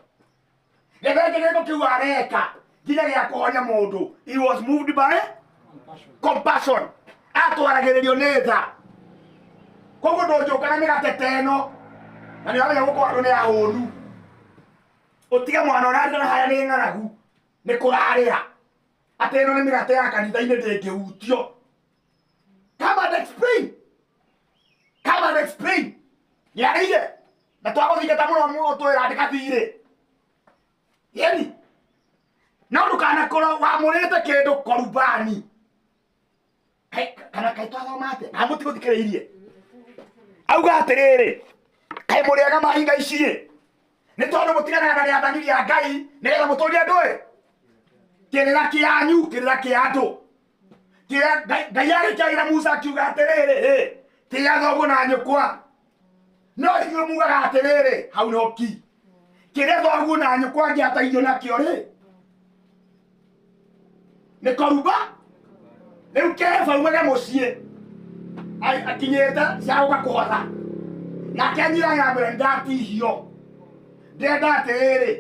gĩthenge gĩko kĩu areka nginya gĩa kũhonia mũndũ he was moved by compassion atwaragĩrĩrio nĩ tha koguo ndũnjũka na mĩgate ta ĩno na nĩ wamenya gũkũ andũ nĩ ahũnu ũtige mwana ũrarĩra harĩa nĩ ng'aragu nĩ kũrarĩra atĩ ĩno nĩ mĩgate ya kanitha-inĩ ndĩngĩhutio come and explain nĩarĩire na twagũthingata mũno twĩra ndĩkathirĩ yeni no ndũkanakorwo wamũrĩte kĩndũ korubani kana kaĩ twathomate na mũtigũthikĩrĩirie auga atĩrĩrĩ kaĩ mũrĩaga mahinga icirĩ nĩ tondũ mũtiganaga na rĩathani rĩa Ngai nĩgetha mũtũrie ndũĩ kĩrĩra kĩanyu kĩrĩra kĩa andũ Ngai agĩkĩagĩra Musa akiuga atĩrĩrĩ tĩa thoguo na nyũkwa no inyuĩ mugaga atĩrĩrĩ hau no ki kĩrĩa thoguo na nyũkwa angĩateithio nakĩo rĩ nĩ koruba rĩu keba umage mũciĩ akinyĩte ciagũka kũhotha nake anyiraga mbere ndatihio ndenda atĩrĩrĩ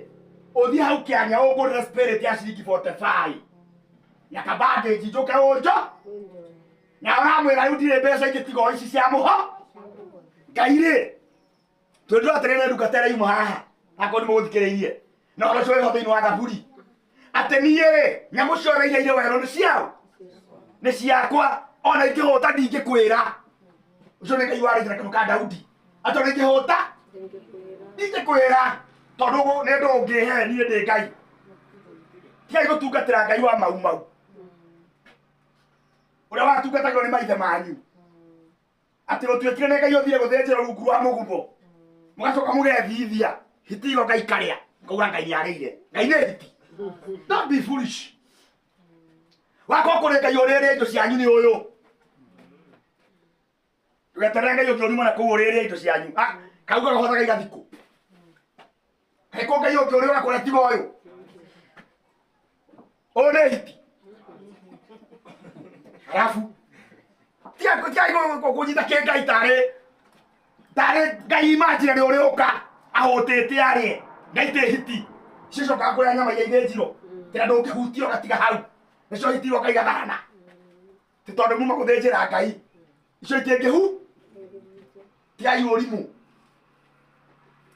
ũthiĩ hau kĩanya ũngũrĩre spirit ya ciringi 45 na kabandĩnji njũke ũnjo na ũramwĩra rĩu ndirĩ mbeca ingĩ tiga o ici cia mũho Ngai rĩ twĩndwo atĩrĩrĩ ndungata ĩrauma haha akorwo nĩ mũgũthikĩrĩirie na ũhoro ũcio wĩho thĩinĩ wa Thaburi atĩ niĩ rĩ nyamũ ciothe iria irĩ werũ nĩ ciao nĩ ciakwa ona ingĩhũta ndingĩkwĩra ũcio nĩ Ngai warĩte kĩndũ ka Daudi atĩ ona ingĩhũta ndingĩkwĩra tondũ nĩ ũndũ ũngĩhe niĩ ndĩ Ngai tigai gutungatira Ngai wa mau uria watungatagwo ni maithe manyu ati gutwikire ne Ngai uthire guthenjera rungu rwa mugumo mugacoka mugethithia hiti igoka ikaria ngauga Ngai niarĩire Ngai nĩ hiti. Don't be foolish. Wako kũrĩ Ngai ũrĩrĩa indo cianyu nĩ ũyũ ndugeterere Ngai ũngĩ ũrima na kũu ũrĩrĩa indo cianyu kauga gahotaga igathikũ kaiko Ngai ũngĩ ũrĩa ũgakũrĩa tiga ũyũ ũyũ nĩ hiti. Alafu tia kũnyita kĩ Ngai tarĩ Ngai imaginary ũrĩa ũka ahũtĩte arĩe Ngai tĩ hiti cicokaga kũrĩa nyama iria ithĩnjirwo kĩrĩa ndũngĩhutio gatiga hau nĩcio hiti iroka igathana ti tondũ muma gũthĩnjĩra Ngai icio itingĩhu tigai ũrimũ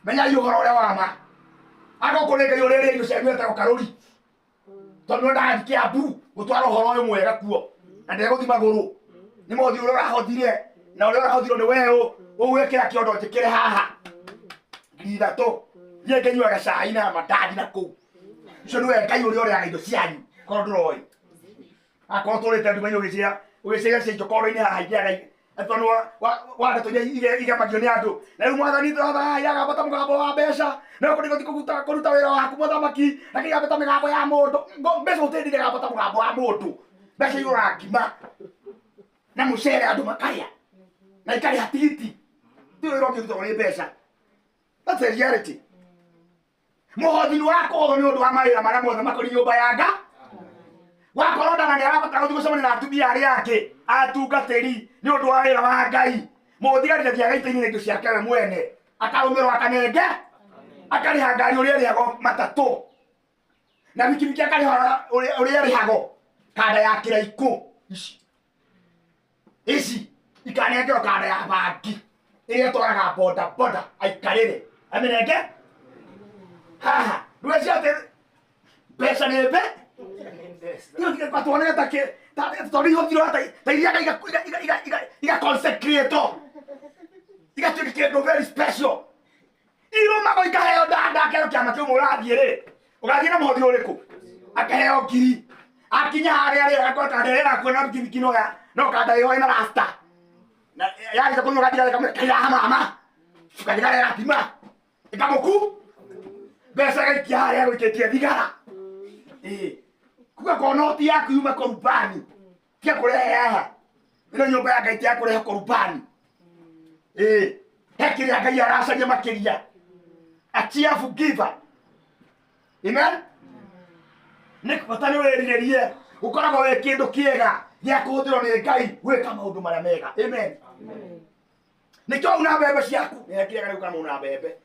menyai ũhoro ũrĩa wama agoko nĩ Ngai ũrĩrĩa indo cianyu etagwo karũri tondũ ndathi Kĩambu gũtwara ũhoro ũyũ mwega kuo na ndegũthi magũrũ nĩ mũthi ũrĩa ũrahotire na ũrĩa ũrahothirwo nĩ weũ ũgwĩkĩra kĩondo njĩkĩre haha ngiri ithatũ thiĩ ngĩnyuaga cai na mandathi na kũu icio nĩwe Ngai ũrĩa ũrĩaga indo cianyu korwo ndũroĩ akorwo tũrĩte nduma-inĩ ũgĩciria cia njokoro-inĩ haha ingĩaga tondũ wa ndeto iria igemagio nĩ andũ na rĩu mwathani thai agambata mũgambo wa mbeca no kũrigoti kũruta wĩra waku mũthamaki na kĩgambata mĩgambo ya mũndũ mbeca ũtĩndire gambata mũgambo wa mũndũ mbeca igũra ngima na mũcere andũ makarĩa na ikarĩha tigiti ti wĩra ũngĩrutagwo nĩ mbeca. That's the reality. Mũhothi nĩ wakũhotho nĩ ũndũ wa mawĩra marĩa mothe makoniĩ nyũmba ya Ngai wakorwo ndana nĩ arabatara gũthiĩ gũcemania na atumia arĩa angĩ atungatĩri nĩ ũndũ wa wĩra wa Ngai mũthigari thiaga ita-inĩ na indo ciake we mwene akarũmĩrwo akanenge akarĩha ngari ũrĩa ĩrĩhagwo matatũ na bikibiki akarĩha ũrĩa ĩrĩhagwo kanda ya kĩraikũ ici ikanengerwo kanda ya bangi ĩrĩa ĩtwaraga boda aikarĩre amenenge haha ndũgeci atĩ mbeca nĩ mbe tuonere tondũ ihothirwo ta iria igaconsecrato igatuĩka kĩndũ very special irũmago ikaheo ndakero kĩama kĩu mũrathiĩ-rĩ ũgathiĩ na mũhothi ũrĩkũ akaheo ngiri akinya harĩa-rĩ agakorwo kanda ĩyo ĩrakuona bikibiki no kanda ĩyo ĩna rasta na yarĩkia kũnyua gathigara kairaha mama gathigara ĩratima ĩkamũku mbeca gaikia harĩa gũikĩtie thigara kuga konoti yaku yuma korubani tia kurehe haha ino nyumba ya Ngai tia kurehe korubani hekĩrĩa Ngai aracaria makĩria a cheerful giver. Amen. Nĩ bata nĩ wĩrirĩrie ũkoragwo wĩ kĩndũ kĩega gĩa kũhũthĩrwo nĩ Ngai gwĩka maũndũ marĩa mega. Amen. Nĩkĩo una mbembe ciaku nĩhekĩrĩa Ngai ũkana una mbembe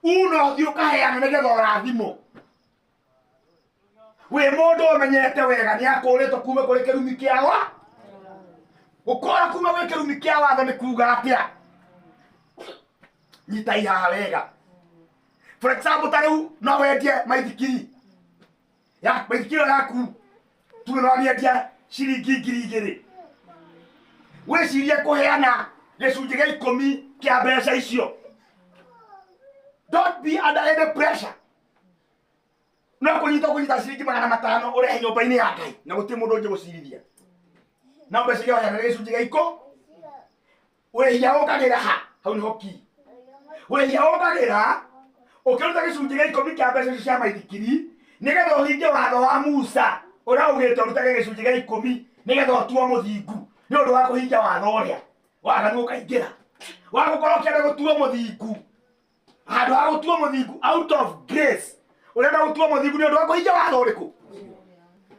ũnothi ũkaheana nĩgetha ũrathimwo we mũndũ ũmenyete wega nĩ akũrĩtwo kuma kũrĩ kĩrumi kĩa wa gũkora kuma gwĩ kĩrumi kĩa watho nĩ kuga atĩa nyita ihaha wega. For example ta rĩu no wendie maithikiri yaku tuge no wendie ciringi ngiri igĩrĩ wĩcirie kũheana gĩcunjĩ gĩa 10 kĩa mbeca icio. Don't be under any pressure. No kũnyita ciringi 500 ũrehe nyũmba-inĩ ya Ngai na gũtirĩ mũndũ ũngĩ gũcirithia na mbeca icio heana gĩcunjĩ gĩa 10 wĩhia ũkagĩra hau nĩho ki wĩhia ũkagĩra ũkĩruta gĩcunjĩ gĩa 10 kĩa mbeca icio cia maithikiri nĩgetha ũhingie watho wa Musa ũrĩa ugĩte ũrutage gĩcunjĩ gĩa 10 nĩgetha ũtuo mũthingu nĩ ũndũ wa kũhingia watho ũrĩa waganu ũkaingĩra wagũkorwo ũkĩenda gũtuo mũthingu handũ ha gũtuo mũthingu out of grace urenda gũtuo mũthingu nĩ ũndũ wa kũhingia watho ũrĩkũ.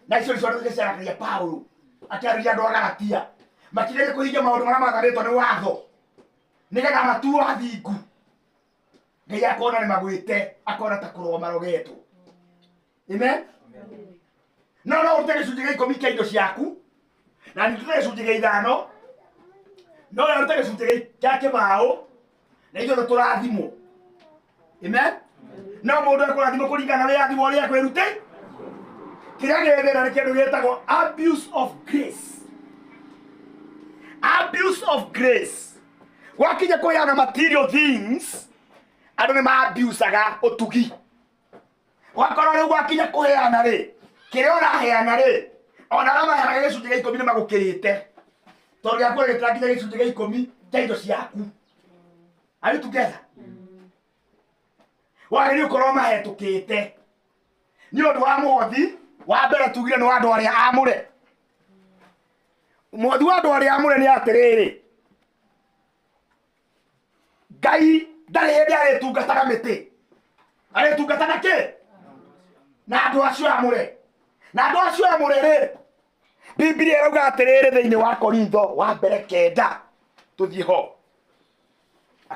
Na icio nĩcio ciaragĩria Paulo akĩarĩria andũ a Galatia makĩgeria kũhingia maũndũ marĩa mathanĩtwo nĩ watho nĩgetha matuo athingu. Ngai akona nĩ magwĩte akona ta kũrogo marogetwo. Amen. No ũrute gĩcunjĩ gĩa 10 kĩa indo ciaku na nĩtũte gĩcunjĩ gĩa 5 no ũrute gĩcunjĩ gĩa kĩbaũ na ithuĩ tũrathimwo. Amen. No mũndũ ekũrathimwo kũringana na wĩyathimwo ũrĩa kwĩrute kĩrĩa gĩthĩna nĩ kĩndũ gĩtagwo abuse of grace. Abuse of grace wakinya kũheana material things andũ nĩ ma abusaga ũtugi wakorwo rĩu wakinya kũheana-rĩ kire ũraheana rĩ ona arama heanaga gĩcunjĩ gĩa 10 nĩmagũkĩrĩte tondũ gĩaku gĩtirakinya gĩcunjĩ gĩa 10 kĩa indo ciaku. Are you together? Wagĩrĩirwo gũkorwo mahetũkĩte nĩ ũndũ wa mũhothi wa mbere tugire nĩ wa andũ arĩa amũre. Mũhothi wa andũ arĩa amũre nĩ atĩrĩrĩ, Ngai ndarĩ hĩndĩ arĩtungataga mĩtĩ, arĩtungataga kĩ? Na andũ acio amũre. Na andũ acio amũre rĩ, Biblia ĩrauga atĩrĩrĩ thĩinĩ wa Korintho wa mbere 9, tũthiĩ ho.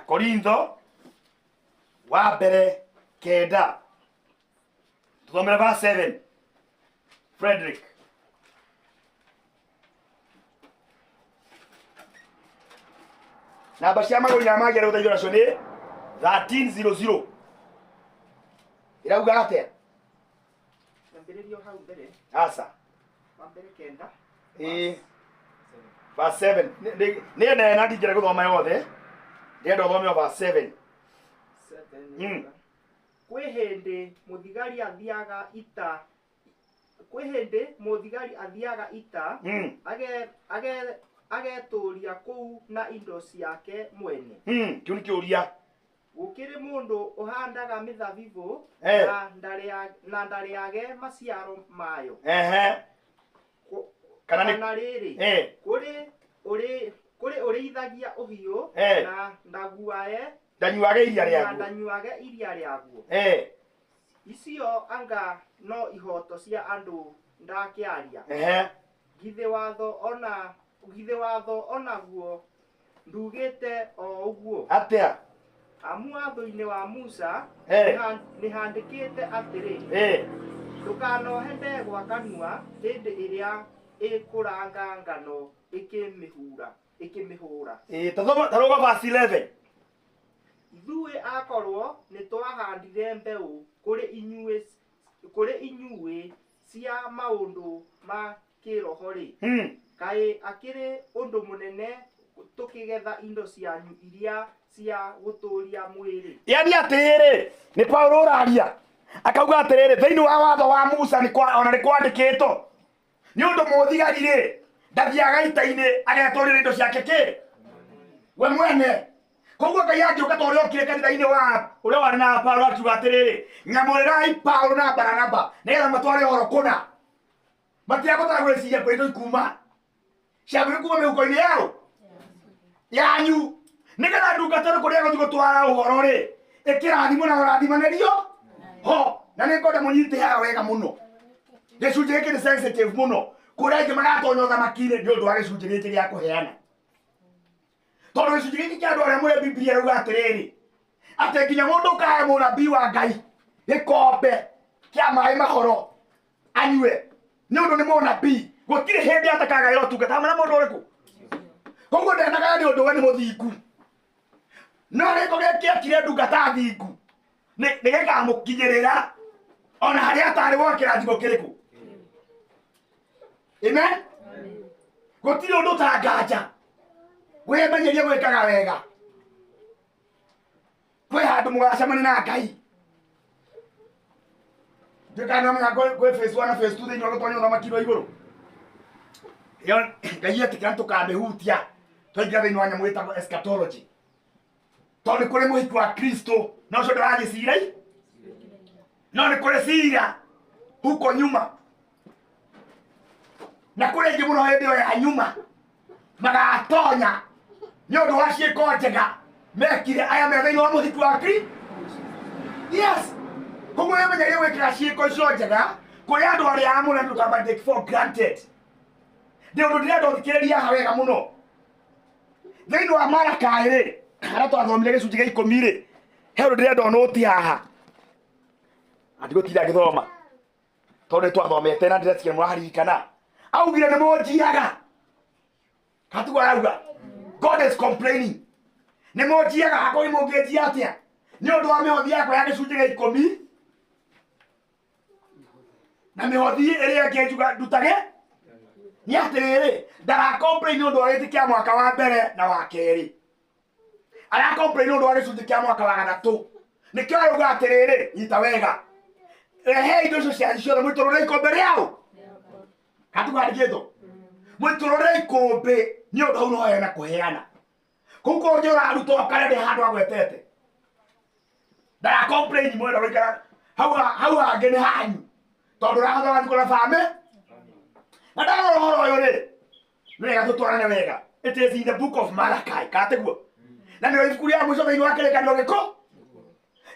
Korintho wa mbere 9 tuthomere verse 7. Frederick. Namba cia magũri na magĩra gũteithio nacio nĩ 1300. Irauga atĩa? Ambĩrĩrio hau mbere. Asa. Wa mbere 9. Verse 7. Nĩ nena ndingĩra gũthoma yothe. Ndĩrenda ũthome verse 7. 7. Kwĩ hĩndĩ mũthigari athiaga ita. Kwĩ hĩndĩ mũthigari athiaga ita. Agetũria kũu na indo ciake mwene. Kĩu nĩ kĩũria. Gũkĩrĩ mũndũ ũhandaga mĩthabibũ na ndarĩ yage maciaro mayo. Kana rĩrĩ kũrĩ ũrĩithagia ũhiũ na ndanyuage iria rĩaguo. Icio anga no ihoto cia andũ ndakĩaria. Githĩ watho onaguo ndugĩte o ũguo. Atĩa? Amu watho-inĩ wa Musa nĩhandĩkĩte atĩrĩ, ndũkanohe ndegwa kanua hĩndĩ ĩrĩa ĩkũranga ngano ĩkĩmĩhũra. Tarũga verse 11. Ithuĩ akorwo nĩtwahandire mbeũ kũrĩ inyuĩ cia maũndũ ma kĩroho-rĩ, kaĩ akĩrĩ ũndũ mũnene tũkĩgetha indo cianyu iria cia gũtũũria mwĩrĩ. Yani atĩrĩrĩ, nĩ Paulo ũraria akauga atĩrĩrĩ, thĩinĩ wa watho wa Musa ona nĩ kwandĩkĩtwo nĩ ũndũ mũthigari rĩ ndathiaga ita-inĩ agetũrĩra indo ciake kĩ we mwene. Koguo Ngai angĩũka ta ũrĩa okire kanitha-inĩ wa ũrĩa warĩ na Paulo akiuga atĩrĩrĩ, nyamũrĩrai Paulo na Baranaba nĩgetha matware ũhoro kũna. Matiagũtara gwĩciria kwĩ indo ikuma ciaku nĩ kuma mĩhuko-inĩ yao yanyu nĩgetha ndungatĩre kũrĩa gũthiĩ gũtwara ũhoro rĩ ĩkĩrathimwo na ũrathimanĩrio ho. Na nĩ ngwenda mũnyite haha wega mũno, gĩcunjĩ gĩkĩ nĩ sensitive mũno kũrĩa aingĩ magatonya ũthamaki-inĩ nĩ ũndũ wa gĩcunjĩ gĩkĩ gĩa kũheana. Tondũ gĩcunjĩ gĩkĩ kĩa andũ arĩa mũrĩ Biblia rauga atĩrĩrĩ, atĩ nginya mũndũ ũkahe mũnabii wa Ngai gĩkombe kĩa maĩ mahoro anyue nĩ ũndũ nĩ mũnabii, gũtirĩ hĩndĩ atakagaĩra ũtungata na mũndũ ũrĩkũ. Koguo ndenagaya nĩ ũndũ we nĩ mũthingu, no gĩko gĩkĩ akire ndungata thingu nĩgĩkamũkinyĩrĩra ona harĩa atarĩ wa kĩrathimo kĩrĩkũ. Amen. Gũtirĩ ũndũ ta nganja wĩmenyerie gwĩkaga wega. Kwĩ handũ mũgacemania na Ngai ndĩkanamenya kwĩ phase 1 na phase 2 thĩinĩ wa gũtonya ũthamaki wa igũrũ. Ngai etĩkĩra tũkamĩhutia twaingĩra thĩinĩ wa nyamũ ĩtagwo eschatology, tondũ nĩ kũrĩ mũhiki wa Kristo na ũcio ndũrathiĩ cira-inĩ, no nĩ kũrĩ cira huko nyuma, na kũrĩ aingĩ mũno hĩndĩ ĩyo ya nyuma magatonya nĩ ũndũ wa ciĩko njega mekire aya me thĩinĩ wa mũhiki wa Kristo. Yes. Koguo wĩmenyerie gwĩkĩra ciĩko icio njega kũrĩ andũ arĩa amũre ndũkamba take for granted. Nĩ ũndũ ndĩrenda ũthikĩrĩria haha wega mũno thĩinĩ wa Malakai rĩ harĩa twathomire gĩcunjĩ gĩa 10 rĩ he ũndũ ndĩrenda ũnũti haha atigũtinda gĩthoma tondũ nĩ twathomete na ndĩreciria mũraririkana. Augire nĩ mũnjiaga katugo arauga God is complaining, nĩ mũnjiaga hakũi mũngĩnjia atĩa nĩ ũndũ wa mĩhothi yakwa ya gĩcunjĩ gĩa 10 na mĩhothi ĩrĩa ĩngĩ njuga ndutage nĩ atĩrĩrĩ ndarakomplain nĩ ũndũ wa gĩtĩ kĩa mwaka wa mbere na wa kerĩ, arakomplain nĩ ũndũ wa gĩcunjĩ kĩa mwaka wa gatatũ. Nĩkĩo arauga atĩrĩrĩ, nyita wega, rehe indo icio cianyu ciothe mwĩtũrũre ikombe rĩao katugandĩkĩtwo mwĩtũrũre ikombe nĩ ũndũ hau no hena kũheana kũu kũngĩ ũrarutwo karĩa ndĩ handũ agwetete ndara complain mwenda gũikara hau hangĩ nĩ hanyu tondũ ũrahotha wathi kũra bamĩ na ndarora ũhoro ũyũ rĩ nĩ wega tũtwarane wega. It is in the book of Malachi kateguo na nĩ ibuku rĩa mũico thĩinĩ wa kĩrĩkanĩro gĩkũ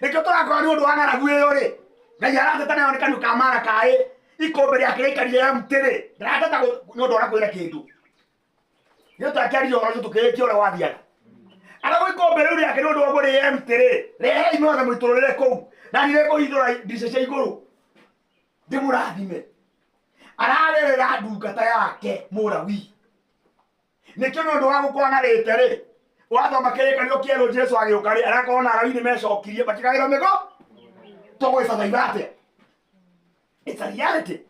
nĩkĩo tũrakora nĩ ũndũ wa ng'aragu ĩyo rĩ Ngai arateta nayo nĩ kanua ka Malachi ikombe rĩa kĩrĩkanĩro ya mũtĩrĩ ndarateta nĩ ũndũ wa kwĩra kĩndũ nĩ tũtakĩarire ũhoro ũcio tũkĩrĩkia ũrĩa wathiaga aragwo ikombe rĩu rĩake nĩ ũndũ wa mũrĩe mũtĩrĩ rehei mothe mũitũrũrĩre kũu na nĩ rĩkũhithũra ndirica cia igũrũ ndĩmũrathime ararerera ndungata yake Mũlawi nĩkĩo nĩ ũndũ wa gũkwanarĩte rĩ wathoma kĩrĩkanĩro kĩerũ Jesũ agĩũka rĩ arakorwo na Alawii nĩmecokirie makĩgaĩrwo mĩgo tũgwĩcathaitha atĩa. It's a reality.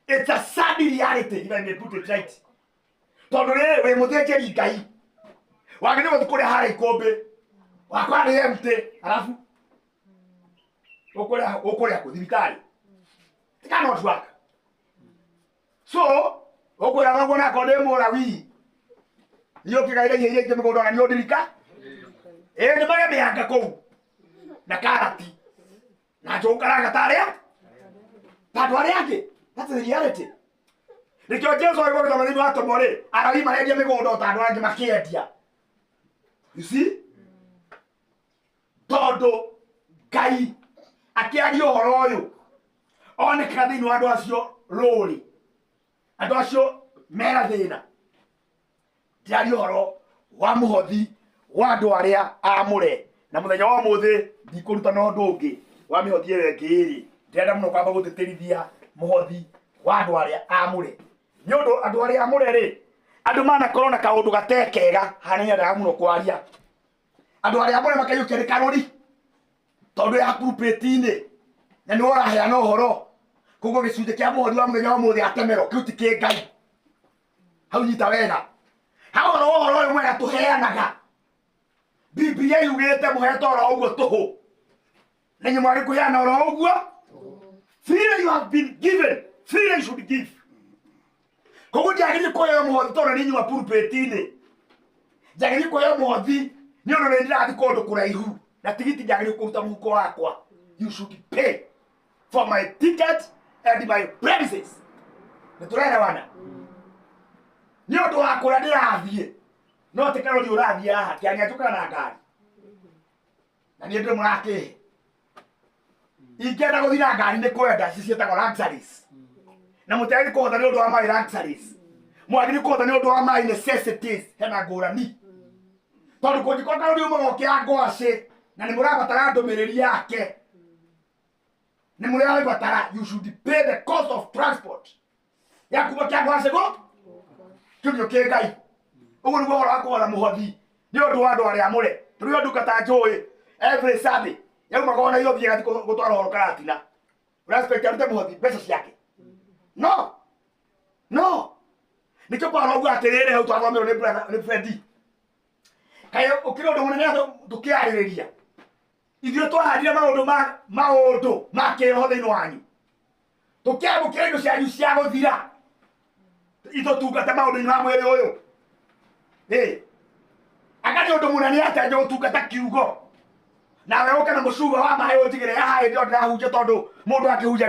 It's a sad reality if I may put it right. Tondũ rĩ wĩ mũthĩnjĩri Ngai wagĩrĩirwo gũthiĩ kũrĩa harĩa ikũmbĩ wakora nĩ empty arabu ũkũrĩa kũ thibitarĩ it cannot work. So ũkwĩra naguo nako ndĩ Mũlawii nĩ ũkĩgaire irio ingĩ mĩgũnda na nĩ ũndirika nĩ magemĩanga kũu na karati na njũgũkaranga tarĩa tandũ arĩa angĩ. That's the reality. Nĩkĩo Jesũ agĩgũgĩthoma thĩinĩ wa Tomo rĩ Alawii marendia mĩgũnda o ta andũ angĩ makĩendia. You see? Tondũ Ngai akĩaria ũhoro ũyũ onekaga thĩinĩ wa andũ acio rũrĩ andũ acio mena thĩna ndiaria ũhoro wa mũhothi wa andũ arĩa amũre na mũthenya wa ũmũthĩ ndikũruta na ũndũ ũngĩ wa mĩhothi ĩyo ĩngĩ ĩrĩ ndĩrenda mũno kwamba gũtĩtĩrithia mũhothi wa andũ arĩa amũre nĩ ũndũ andũ arĩa amũre rĩ andũ manakorwo na kaũndũ gatekega hanini ndaga mũno kwaria andũ arĩa amũre makaiyũkia nĩ karũri tondũ ya pulpit-inĩ na nĩ ũraheana ũhoro koguo gĩcunjĩ kĩa mũhothi wa mũthenya wa ũmũthĩ atemero kĩu ti kĩ Ngai hau nyita wega hau ũhoro ũyũ mwega tũheanaga Biblia yugĩte mũhete oro ũguo tũhũ na inyuĩ mwagĩ kũheana oro ũguo freely you have been given freely you should give koguo ndiagĩrĩire kũheo mũhothi tondũ nĩ inyuĩ pulpit-inĩ ndiagĩrĩire kũheo mũhothi nĩ ũndũ nĩ ndĩrathiĩ kũndũ kũraihu na tigiti ndiagĩrĩire kũruta mũhuko wakwa. You should pay for my ticket and my premises. Nĩtũrerewana nĩ ũndũ wa kũrĩa ndĩrathiĩ no ti karũri ũrathiĩ haha kĩanya njũkaga na ngari na niĩ ndĩ mũrakĩhe ingĩenda gũthiĩ na ngari nĩ kwenda ciĩtagwo luxuries na mũtiagĩrĩire kũhotha nĩ ũndũ wa my luxuries mwagĩrĩire kũhotha nĩ ũndũ wa my necessities hena ngũrani tondũ kũngĩkorwo karũri ũmũgokĩra ngwacĩ na nĩ mũrabatara ndũmĩrĩri yake nĩ mũrabatara you should pay the cost of transport ya kuma kĩa ngwacĩ go kĩu kĩ Ngai. Ũguo nĩguo ũhoro wa kũhotha mũhothi nĩ ũndũ wa andũ arĩa amũre tũrĩ ndungata njũĩ every Sunday yaumaga ona iyo thiĩ gathiĩ gũtwara ũhoro karatina ũraspect arute mũhothi mbeca ciake no nĩkĩo Paulo auga atĩrĩrĩ hau twathomerwo nĩ Frendi kaĩ ũkĩrĩ ũndũ mũnene tũkĩarĩrĩria ithuĩ twahandire maũndũ ma kĩroho thĩinĩ wanyu tũkĩamũkĩra indo cianyu cia gũthira itũtungate maũndũ-inĩ ma mwĩrĩ ũyũ aka nĩ ũndũ mũnene atĩ nje gũtungata kiugo nawe ũke na mũcuba wa maĩ ũnjigĩre haha hĩndĩ ĩyo ndĩrahunjia tondũ mũndũ akĩhunjia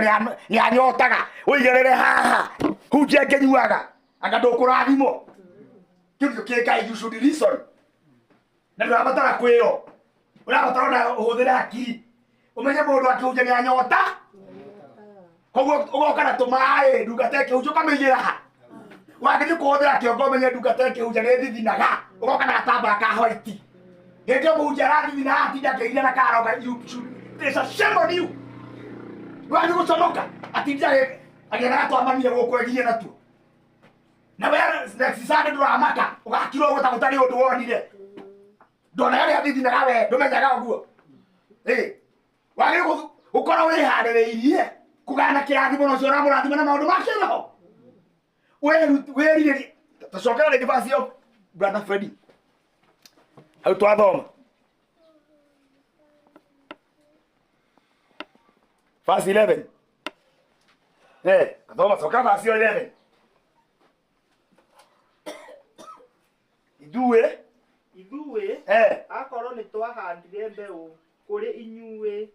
nĩ anyotaga ũigĩrĩre haha hunjia ngĩnyuaga anga ndũkũrathimwo kĩu nĩkĩo kĩ Ngai. You should listen na ndũrabatara kwĩrwo ũrabatara na ũhũthĩre hakiri ũmenye mũndũ akĩhunjia nĩ anyota koguo ũgoka na tũmaĩ ndungata ĩkĩhunjia ũkamĩigĩra ha wagĩrĩire kũhũthĩra kĩongo ũmenye ndungata ĩkĩhunjia nĩ thithinaga ũgoka na gatambaya ka white hĩndĩ ĩyo mũhunjia arathithina haha tinda akĩigire na karoga. There's a shame on you. Wagĩ gũconoka atinda agĩetha gatwamanire gũkũ egirie natuo na we next Sunday ndũramaka ũgakirwo ũguo ta gũtarĩ ũndũ wonire ndona yarĩ athithinaga we ndũmenyaga ũguo wagĩrĩire gũkorwo wĩharĩrĩirie kũgana kĩrathimo ũcio ũramũrathima na maũndũ ma kĩroho wĩrirĩrie. Tacokera rĩngĩ basi ĩyo brother Freddy hau twathoma verse 11 Kathoma coka basi 11. Ithuĩ akorwo nĩ twahandire mbeũ kũrĩ inyuĩ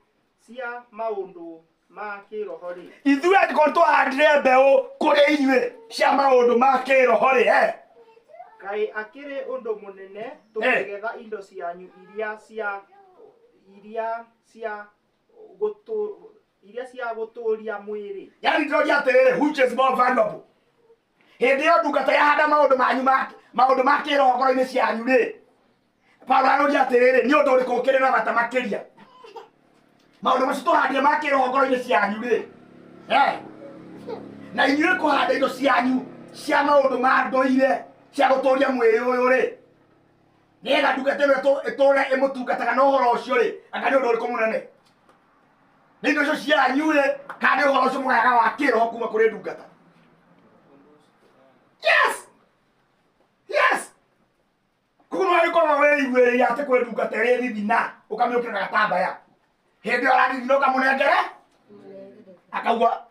cia maũndũ ma kĩroho rĩ. Ithuĩ angĩkorwo twahandire mbeũ kũrĩ inyuĩ cia maũndũ ma kĩroho rĩ. Kaĩ akĩrĩ ũndũ mũnene tũkĩgetha indo cianyu iria cia gũtũũria mwĩrĩ. Yani ndoria atĩrĩrĩ, which is more valuable? Hĩndĩ ĩyo ndungata yahanda maũndũ manyu maũndũ ma kĩroho ngoro-inĩ cianyu rĩ. Paulo aroria atĩrĩrĩ, nĩ ũndũ ũrĩkũ ũkĩrĩ na bata makĩria? Maũndũ macio tũhandire ma kĩroho ngoro-inĩ cianyu rĩ. Na inyuĩ kũhanda indo cianyu cia maũndũ ma ndũire cia gũtũũria mwĩrĩ ũyũ rĩ. Nĩgetha ndungata ĩno ĩtũũre ĩmũtungataga na ũhoro ũcio rĩ, anga nĩ ũndũ ũrĩkũ mũnene? Nĩ indo icio cianyu rĩ, kana nĩ ũhoro ũcio mwega wa kĩroho kuma kũrĩ ndungata? Yes. Kuno ayukorwo wĩiguĩrĩire atĩ kwĩ ndungata ĩrĩ thithina ũkamĩũkĩra na gatambaya. Hĩndĩ ĩyo arathithina ũkamũnengere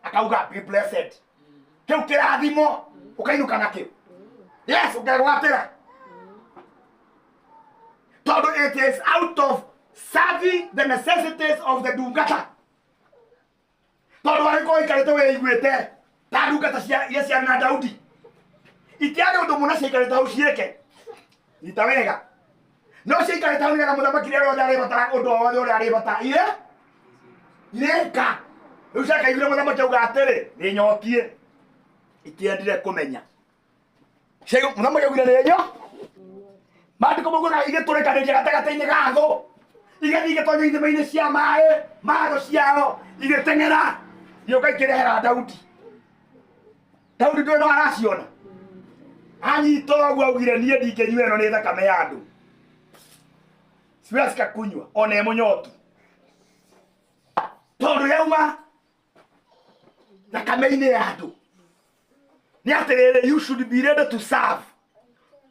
akauga be blessed. Kĩu kĩrathimo ũkainũka nakĩo. Yes, ũkegwatĩra. Tondũ it is out of serving the necessities of the ndungata. Tondũ arĩkorwo ikarĩte wĩiguĩte ta ndungata iria ciarĩ na Daudi. Itiarĩ ũndũ mũna ciaikarĩte hau ciĩke. Ita wega. No ciaikarĩte hau nĩgetha mũthamaki rĩrĩa wothe arĩbatara ũndũ o wothe ũrĩa arĩbatara. Ireka. Rĩu ciakaiguire mũthamaki auga atĩrĩ, nĩnyotie. Itiendire kũmenya. Mũthamaki augire nĩnyo. Maandĩko maugaga igĩtũrĩkanĩria gatagatĩ-inĩ ga thũ. Igathiĩ igĩtonya ithima-inĩ cia maaĩ, ma thũ ciao, igĩteng'era. Igĩũka ikĩrehera Daudi. Daudi ndũĩ no araciona. Anyitwo ũguo augire niĩ ndingĩnyua ĩno nĩ thakame ya andũ. Siwezi kakunywa ona ĩ mũnyotu. Tondũ yauma thakame-inĩ ya andũ. Nĩ atĩrĩrĩ, you should be ready to serve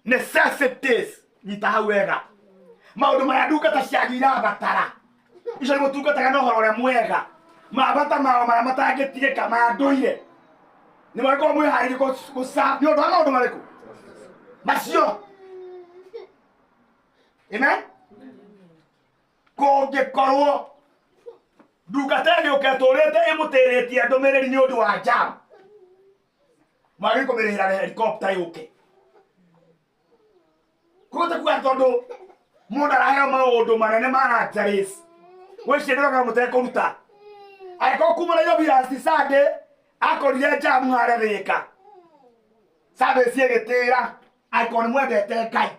necessities. Nyita hau wega. Maũndũ marĩa ndungata cianyu irabatara. Icio nĩ mũtungataga na ũhoro ũrĩa mwega. Mabata mao marĩa matangĩtigĩka ma ndũire. Nĩ magĩkorwo mwĩharĩirie gũserve nĩ ũndũ wa maũndũ marĩkũ? Macio. Amen? Kũngĩkorwo ndungata ĩgĩũka ĩtũrĩte ĩmũtĩrĩtie ndũmĩrĩri nĩ ũndũ wa jam. Mwagĩrĩirwo kũmĩrĩhĩra helicopter yũke. Kuota kuga tondũ mũndũ araheo maũndũ manene ma luxuries. Wĩciĩrĩraga mũtekũruta. Angĩkorwo kuma Nairobi last Sunday akorire jamu harĩa Thĩka. Service ĩgĩtĩra angĩkorwo nĩ mwendete Ngai.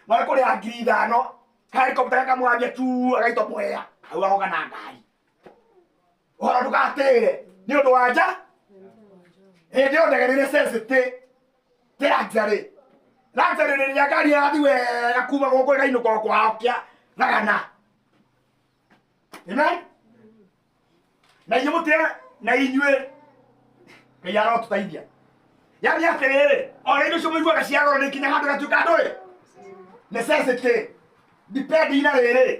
Mwari kũrĩha 5,000 helicopter kamwambia tu agaitwo Mwea. Hau agoka na ngari. Ũhoro ndũgatĩre nĩ ũndũ wa nja. Hĩndĩ ĩyo ndege nĩ necessity ti luxury. Luxury rĩrĩa ngari yathi wega kuma gũkũ ĩgainũka kwao kĩa thagana. Amen? Na inyuĩ mũtĩe na inyuĩ Ngai arotũteithia. Yani atĩrĩrĩ, ona indo icio mũiguaga cia goro nĩ ikinya handũ gatuĩka ndũĩ. Necessity. Depend ina rĩrĩ.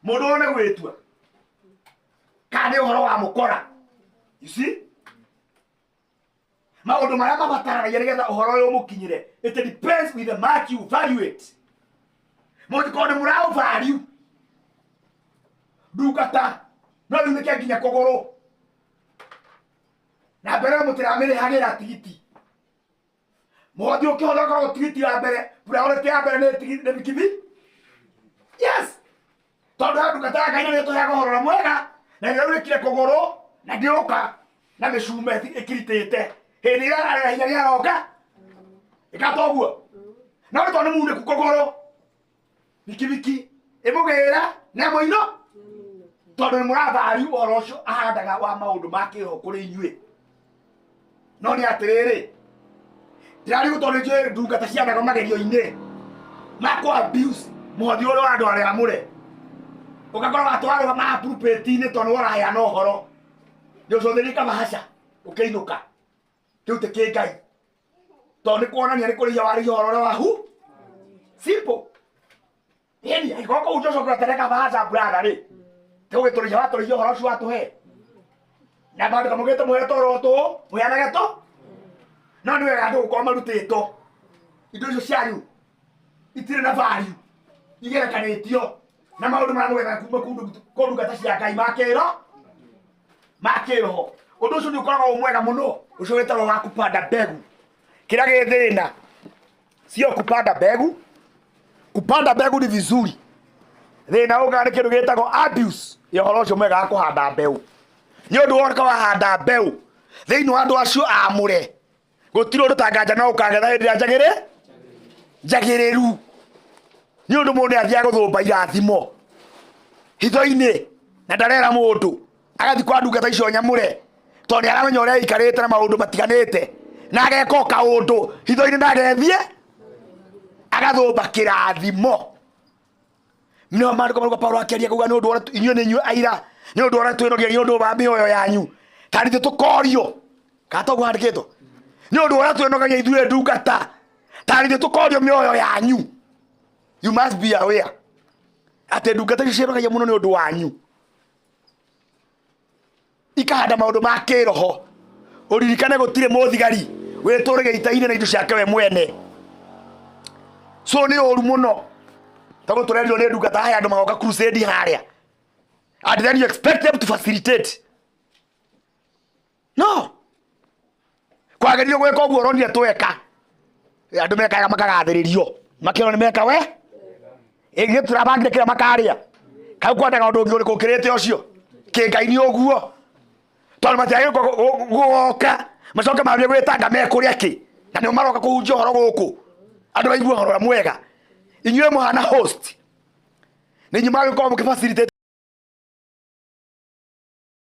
Mũndũ one gwĩtua. Kana nĩ ũhoro wa mũkora. You see? Maũndũ marĩa mabataranagia nĩgetha ũhoro ũyũ ũmũkinyĩre. It depends with the much you value it. Mũndũ nĩ mũrao value. Ndungata no yunĩke nginya kũgũrũ. Na mbere mũtiramĩrĩhagĩra tigiti. Mũhothi ũkĩhotha gũkorwo tigiti wa mbere, priority ya mbere nĩ kibi. Yes. Tondũ ndungata ya Ngai nĩ ĩtũheaga ũhoro mwega, na rĩrĩa ũrĩkire kũgũrũ na ndĩũka na mĩcume ĩkiritĩte. Hĩndĩ ĩrĩa ararĩra hinya aroka ĩkata ũguo. No nĩ tondũ mũunĩku kũgũrũ. Bikibiki ĩmũgĩra na mũino. Tondũ nĩ mũravariũ ũhoro ũcio ahandaga wa maũndũ ma kĩroho kũrĩ inyuĩ. No nĩ atĩrĩrĩ, ndĩrarigwo tondũ nĩnjũĩ ndungata ciandagwo magerio-inĩ ma kũ abuse mũhothi ũrĩa wa andũ arĩa amũre. Ũgakorwo watwarwo ma pulpit-inĩ tondũ ũraheana ũhoro. Nĩũcũthĩrĩrie kabahaca ũkĩinũka. Kĩu ti kĩ Ngai. Tondũ nĩ kuonania nĩ kũrĩhia warĩhia ũhoro ũrĩa wahu. Simple. Ĩni angĩkorwo kũu Joshua kũretere kabahaca brother rĩ. Tũgĩtũrĩhia watũrĩhia ũhoro ũcio watũhe. na bandu kamugete muheto roto muyanage to no ni wega ndu kwa marutito indo icio cianyu itire na value igerekanitio na maundu maramwega kuma kundu gata cia Ngai makiro undu ucio ni ukoragwo umwega muno ucio wetagwo wa kupanda mbegu kira githina sio kupanda mbegu. Kupanda mbegu ni vizuri, thina ugani kindu gitagwo abuse ya horo ucio mwega wa kuhanda mbegu ni undu woneka wahanda mbegu thiini wa andu acio amure gutiri undu tanganja no ukagetha hindi ya njagiriru ni undu mundu athia guthumba irathimo hitho-ini na ndarera mundu agathi kwa ndungata icio nyamure to ni aramenya uria ikarite na maundu matiganite na ageka kaundu hitho-ini ndagethie agathumba kirathimo. No maandiko marauga Paulo akiaria kuga ni undu ora inyuĩ nĩ inyuĩ aira ni undu ora twinogia ni undu wa mĩoyo yanyu tarithio tukorio kato gwandikitwo ni undu ora twinogagia ithuĩ ndungata tarithio tukorio mĩoyo yanyu. You must be aware ati ndungata icio ciĩrogagia muno ni undu wanyu ikahanda maundu ma kĩroho. Uririkane gutire mũthigari wĩtũrĩge ita-inĩ na indo ciake we mwene, so ni ũru muno tago turendio ni ndungata haya andu magoka crusade haria and then you expect them to facilitate. No, kwagĩrĩire gwĩka ũguo ũronire tweka andu mekaga makagathĩrĩrio makĩrwo nĩ meka we ĩgĩ turabangire kĩrĩa makarĩa kau kwandaga ũndũ ũngĩ ũrĩkũ ũkĩrĩte ũcio kĩngai-inĩ ũguo tondũ matiagĩrĩirwo gũgoka macoke maambie gwĩtanga mekũrĩa kĩ na nĩo maroka kũhunjia ũhoro gũkũ andu baigua ũhoro mwega. Inyuĩ mũhana host nĩ inyuĩ magĩkorwo mũkĩfacilitate